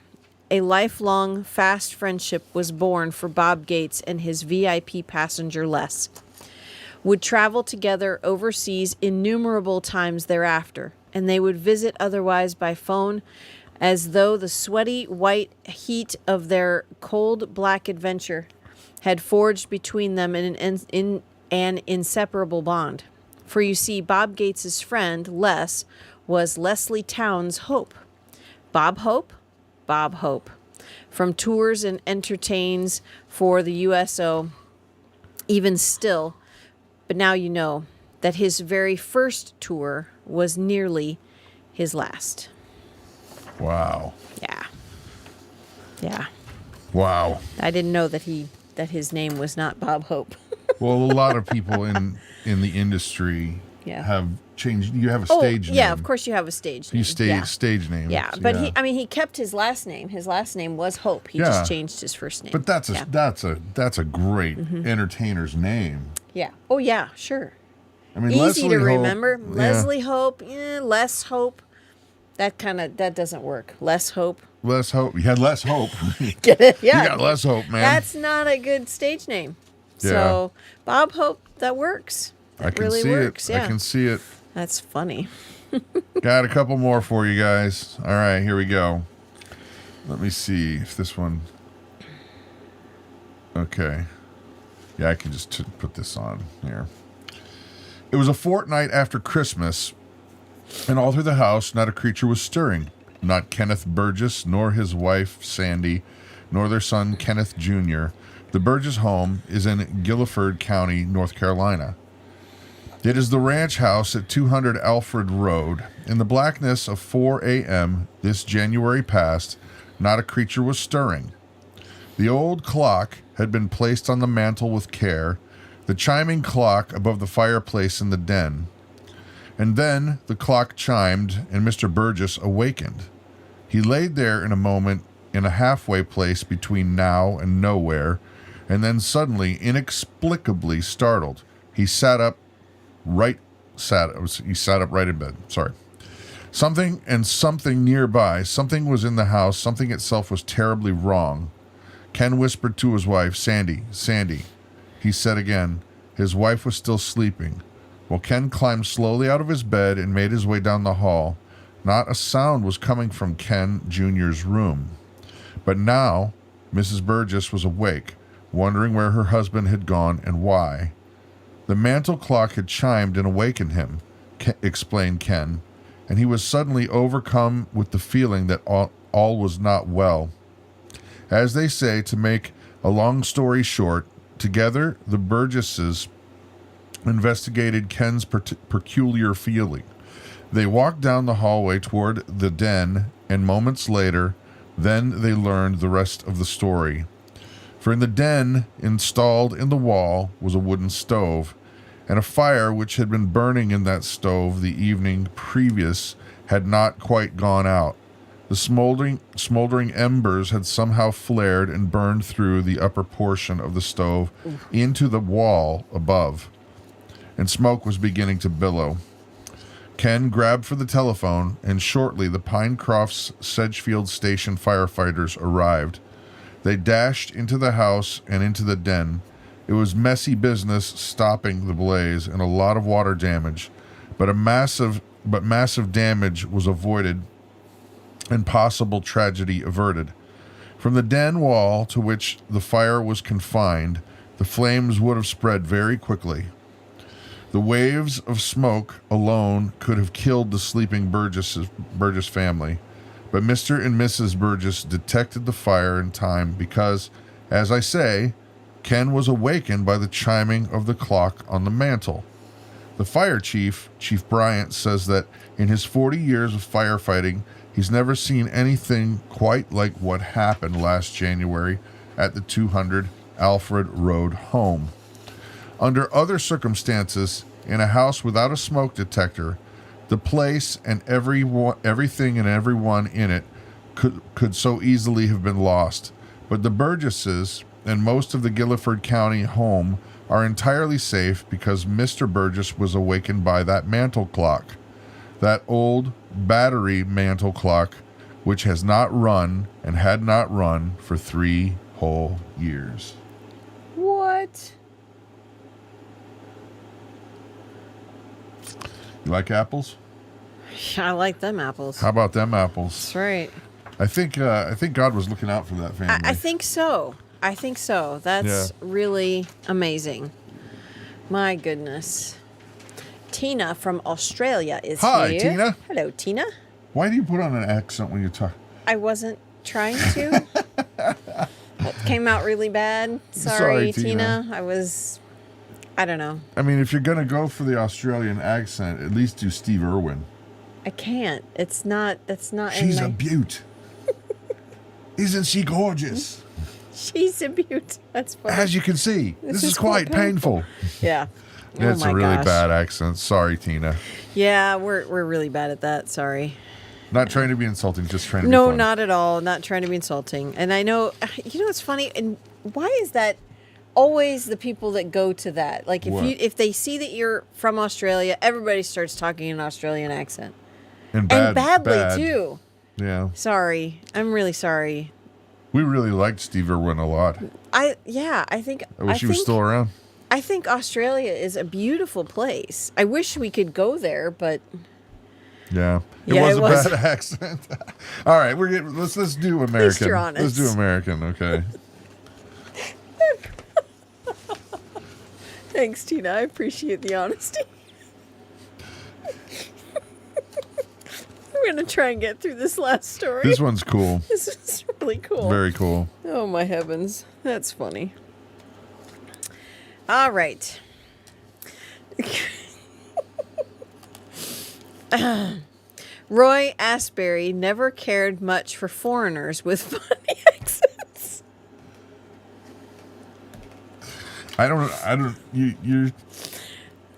a lifelong fast friendship was born for Bob Gates and his VIP passenger Les. Would travel together overseas innumerable times thereafter, and they would visit otherwise by phone, as though the sweaty white heat of their cold black adventure had forged between them in an inseparable bond. For you see, Bob Gates's friend, Les, was Leslie Town's Hope. Bob Hope? Bob Hope. From tours and entertains for the USO, even still, but now you know that his very first tour was nearly his last. Wow. Yeah. Yeah. Wow. I didn't know that his name was not Bob Hope. Well, a lot of people in the industry Yeah. have changed. You have a stage name. Yeah, of course you have a stage name. Stage name. Yeah, but he kept his last name. His last name was Hope. He just changed his first name. But that's a great entertainer's name. Yeah. Oh yeah, sure. I mean, Easy Leslie to Hope, remember. yeah. Leslie Hope, less Hope. That doesn't work. Less Hope. Less Hope. You had less hope. Get it? Yeah. You got less hope, man. That's not a good stage name. Yeah. So Bob Hope, that works. I can really see works. it. Yeah. I can see it. That's funny. Got a couple more for you guys. All right, here we go. Let me see if this one. Okay. Yeah, I can just put this on here. It was a fortnight after Christmas, and all through the house, not a creature was stirring. Not Kenneth Burgess, nor his wife, Sandy, nor their son, Kenneth Jr. The Burgess home is in Guilford County, North Carolina. It is the ranch house at 200 Alfred Road. In the blackness of 4 a.m. this January past, not a creature was stirring. The old clock had been placed on the mantel with care, the chiming clock above the fireplace in the den. And then the clock chimed, and Mr. Burgess awakened. He laid there in a moment in a halfway place between now and nowhere, and then suddenly, inexplicably startled, he sat up right in bed. Sorry. Something nearby. Something was in the house. Something itself was terribly wrong. Ken whispered to his wife, Sandy. He said again. His wife was still sleeping. Well, Ken climbed slowly out of his bed and made his way down the hall. Not a sound was coming from Ken Jr.'s room. But now, Mrs. Burgess was awake, wondering where her husband had gone and why. The mantel clock had chimed and awakened him, explained Ken, and he was suddenly overcome with the feeling that all was not well. As they say, to make a long story short, together the Burgesses investigated Ken's peculiar feeling. They walked down the hallway toward the den, and moments later, then they learned the rest of the story. For in the den, installed in the wall, was a wooden stove, and a fire which had been burning in that stove the evening previous had not quite gone out. The smoldering embers had somehow flared and burned through the upper portion of the stove into the wall above, and smoke was beginning to billow. Ken grabbed for the telephone, and shortly the Pinecroft's Sedgefield Station firefighters arrived. They dashed into the house and into the den. It was messy business stopping the blaze and a lot of water damage, but massive damage was avoided and possible tragedy averted. From the den wall to which the fire was confined, the flames would have spread very quickly. The waves of smoke alone could have killed the sleeping Burgess family, but Mr. and Mrs. Burgess detected the fire in time because, as I say, Ken was awakened by the chiming of the clock on the mantel. The fire chief, Chief Bryant, says that in his 40 years of firefighting, he's never seen anything quite like what happened last January at the 200 Alfred Road home. Under other circumstances, in a house without a smoke detector, the place and everything and everyone in it could so easily have been lost. But the Burgesses and most of the Guilford County home are entirely safe because Mr. Burgess was awakened by that mantel clock. That old battery mantel clock, which has not run and had not run for 3 whole years. What? You like apples? I like them apples. How about them apples? That's right. I think God was looking out for that family. I think so. That's really amazing. My goodness. Tina from Australia is here. Hi, Tina. Hello, Tina. Why do you put on an accent when you talk? I wasn't trying to. It came out really bad. Sorry, Tina. I don't know. I mean, if you're going to go for the Australian accent, at least do Steve Irwin. I can't. That's not She's a beaut. Isn't she gorgeous? She's a beaut. That's funny. As you can see, this is quite painful. Yeah. It's oh a my really gosh. bad accent. Sorry, Tina. Yeah, we're really bad at that. Sorry. Not trying to be insulting, just trying to be No, funny. not at all. Not trying to be insulting. And I know, it's funny. And why is that always the people that go to that? Like What? if they see that you're from Australia, everybody starts talking in an Australian accent. And bad, badly bad. too. Yeah. Sorry. I'm really sorry. We really liked Steve Irwin a lot. I wish he was still around. I think Australia is a beautiful place. I wish we could go there, but Yeah. It Yeah, was it a was. bad accent. All right, let's do American. you're honest. Let's do American, okay. thanks, Tina. I appreciate the honesty. I'm going to try and get through this last story. This one's cool. This is really cool. Very cool. Oh, my heavens. That's funny. All right. Roy Asbury never cared much for foreigners with funny accents. You're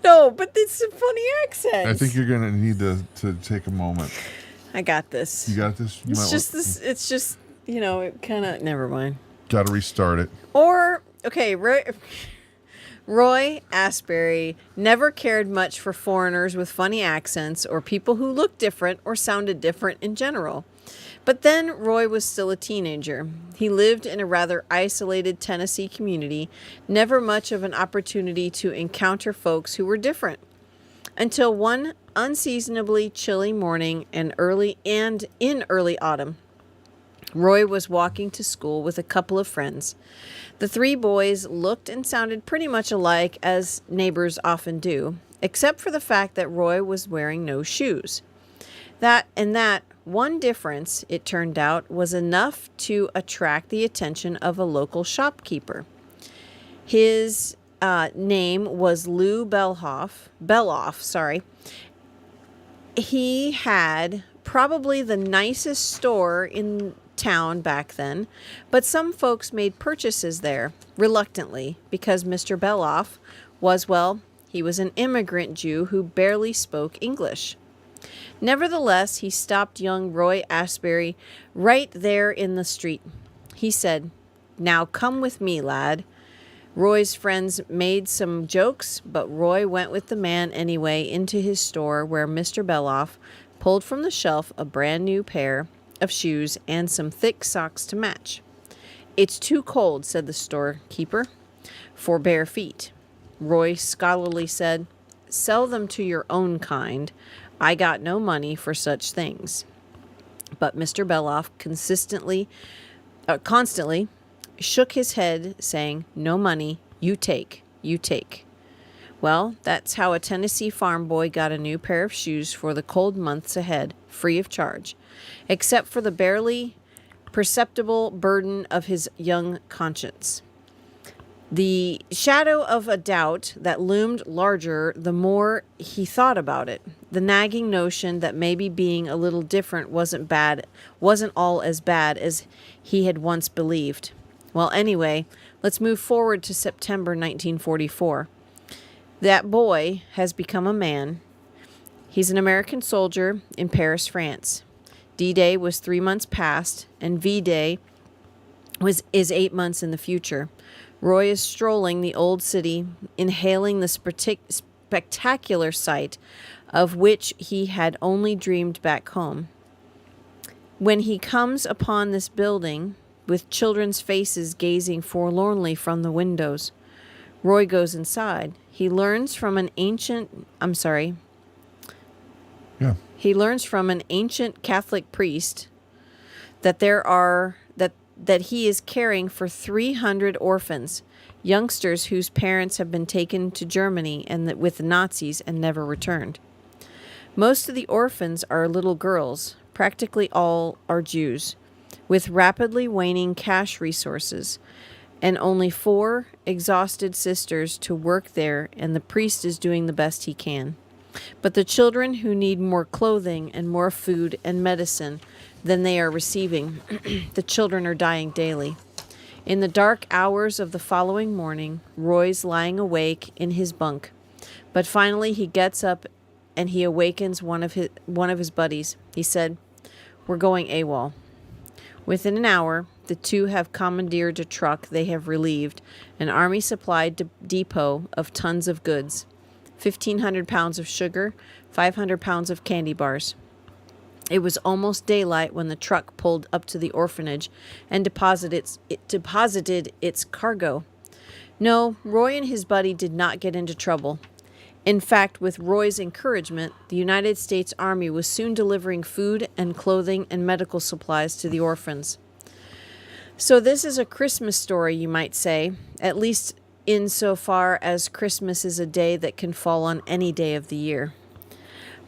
No, but it's a funny accent. I think you're going to need to take a moment. I got this. You got this? You It's just this. It's just, it kind of. Never mind. Got to restart it. Or, okay, Roy Asbury never cared much for foreigners with funny accents or people who looked different or sounded different in general. But then Roy was still a teenager. He lived in a rather isolated Tennessee community, never much of an opportunity to encounter folks who were different. Until one unseasonably chilly morning in early autumn, Roy was walking to school with a couple of friends. The three boys looked and sounded pretty much alike, as neighbors often do, except for the fact that Roy was wearing no shoes. That one difference, it turned out, was enough to attract the attention of a local shopkeeper. His name was Lou Beloff. He had probably the nicest store in town back then, but some folks made purchases there reluctantly because Mr. Beloff he was an immigrant Jew who barely spoke English. Nevertheless, he stopped young Roy Asbury right there in the street. He said, "Now come with me, lad." Roy's friends made some jokes, but Roy went with the man anyway into his store, where Mr. Beloff pulled from the shelf a brand new pair of shoes and some thick socks to match. "It's too cold," said the storekeeper, "for bare feet." Roy scholarly said, "Sell them to your own kind. I got no money for such things." But Mr. Beloff constantly shook his head, saying, "No money, you take. Well, that's how a Tennessee farm boy got a new pair of shoes for the cold months ahead, free of charge, except for the barely perceptible burden of his young conscience. The shadow of a doubt that loomed larger the more he thought about it. The nagging notion that maybe being a little different wasn't all as bad as he had once believed. Well, anyway, let's move forward to September 1944. That boy has become a man. He's an American soldier in Paris, France. D-Day was 3 months past, and V-Day is 8 months in the future. Roy is strolling the old city, inhaling the spectacular sight of which he had only dreamed back home. When he comes upon this building, with children's faces gazing forlornly from the windows, Roy goes inside. He learns from an ancient Catholic priest that he is caring for 300 orphans, youngsters whose parents have been taken to Germany with the Nazis and never returned. Most of the orphans are little girls. Practically all are Jews, with rapidly waning cash resources, and only 4 exhausted sisters to work there, and the priest is doing the best he can. But the children who need more clothing and more food and medicine than they are receiving. The children are dying daily. In the dark hours of the following morning, Roy's lying awake in his bunk. But finally he gets up and he awakens one of his buddies. He said, "We're going AWOL." Within an hour, the two have commandeered a truck they have relieved, an army supplied depot of tons of goods, 1,500 pounds of sugar, 500 pounds of candy bars. It was almost daylight when the truck pulled up to the orphanage and deposited its cargo. No, Roy and his buddy did not get into trouble. In fact, with Roy's encouragement, the United States Army was soon delivering food and clothing and medical supplies to the orphans. So this is a Christmas story, you might say, at least insofar as Christmas is a day that can fall on any day of the year.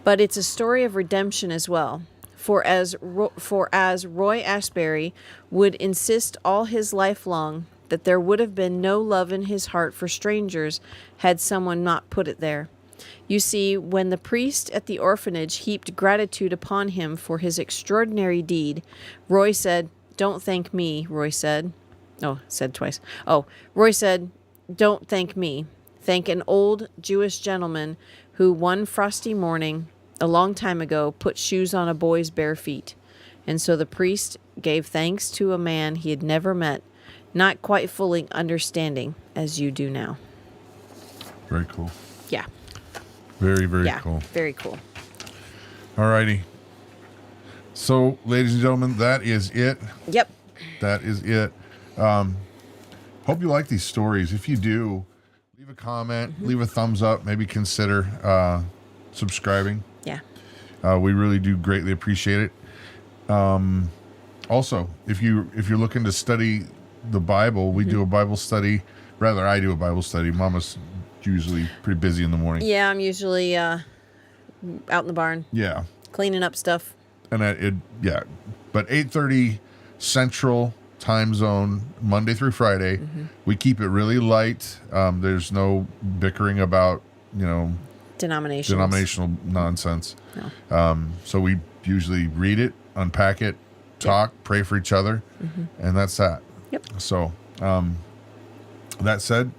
But it's a story of redemption as well. For as Roy Asbury would insist all his life long, that there would have been no love in his heart for strangers had someone not put it there. You see, when the priest at the orphanage heaped gratitude upon him for his extraordinary deed, Roy said, "Don't thank me," Roy said. Oh, said twice. Oh, Roy said, "Don't thank me. Thank an old Jewish gentleman who one frosty morning, a long time ago, put shoes on a boy's bare feet." And so the priest gave thanks to a man he had never met, not quite fully understanding as you do now. Very cool. Yeah. Very, very Yeah. cool. Very cool. All righty. So, ladies and gentlemen, that is it. Yep. That is it. Hope you like these stories. If you do, leave a comment, leave a thumbs up, maybe consider subscribing. Yeah. We really do greatly appreciate it. Also, if you're looking to study the Bible, we do a Bible study. Rather, I do a Bible study. Mama's usually pretty busy in the morning. Yeah, I'm usually out in the barn Yeah. cleaning up stuff. And but 8:30 Central Time Zone, Monday through Friday. We keep it really light. There's no bickering about, denominational nonsense. No. So we usually read it, unpack it, talk, pray for each other, and that's that. Yep. So, that said,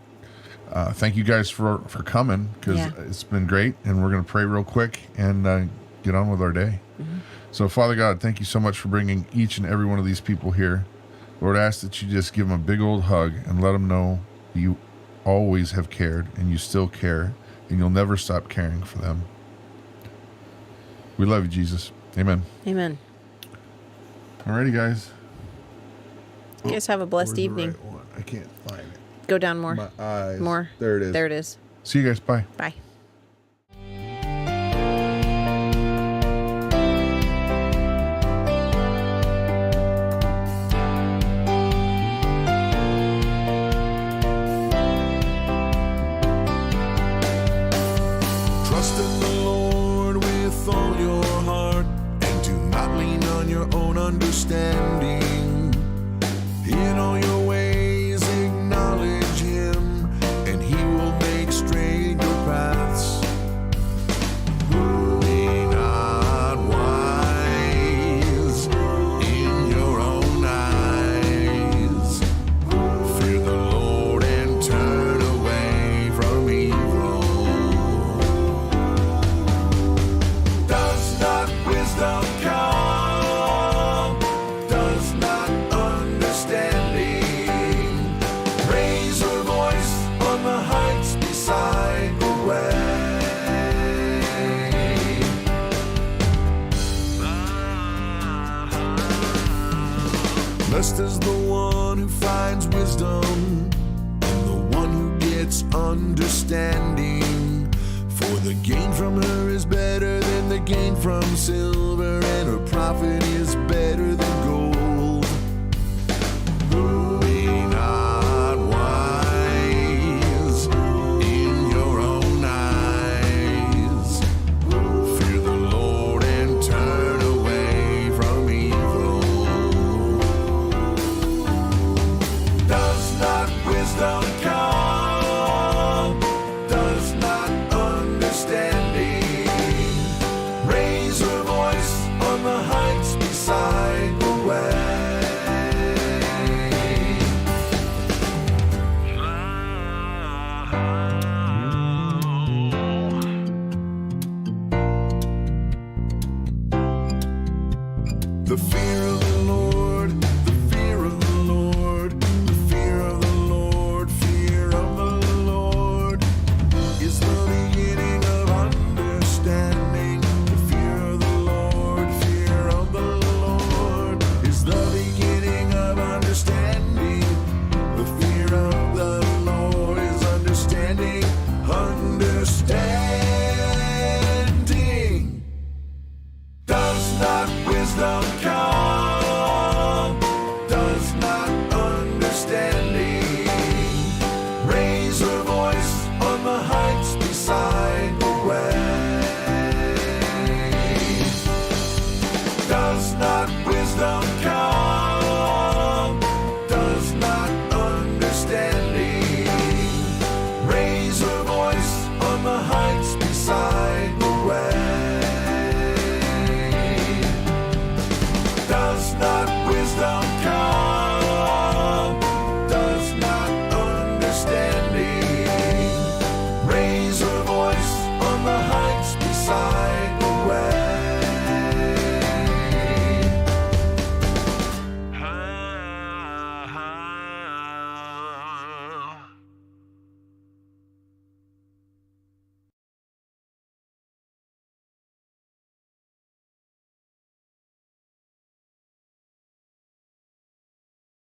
thank you guys for coming, because it's been great, and we're going to pray real quick and get on with our day. So, Father God, thank you so much for bringing each and every one of these people here. Lord, I ask that you just give them a big old hug and let them know you always have cared and you still care and you'll never stop caring for them. We love you, Jesus. Amen. Amen. Alrighty, guys. You guys have a blessed Where's the evening. right one? I can't find it. Go down more. My eyes. More. There it is. There it is. See you guys. Bye. Bye. Trust in the Lord with all your heart and do not lean on your own understanding. In all your ways acknowledge him and he will make straight your paths. Be not wise in your own eyes. Fear the Lord and turn away from evil. Does not wisdom come? Does not understanding raise her voice on the heights beside the way? Blessed is the one who finds wisdom and the one who gets understanding. For the gain from her is better than the gain from silver, and her profit is better than gold. Be not wise in your own eyes. Fear the Lord and turn away from evil. Does not wisdom come? Does not understanding raise her voice on the heights beside home.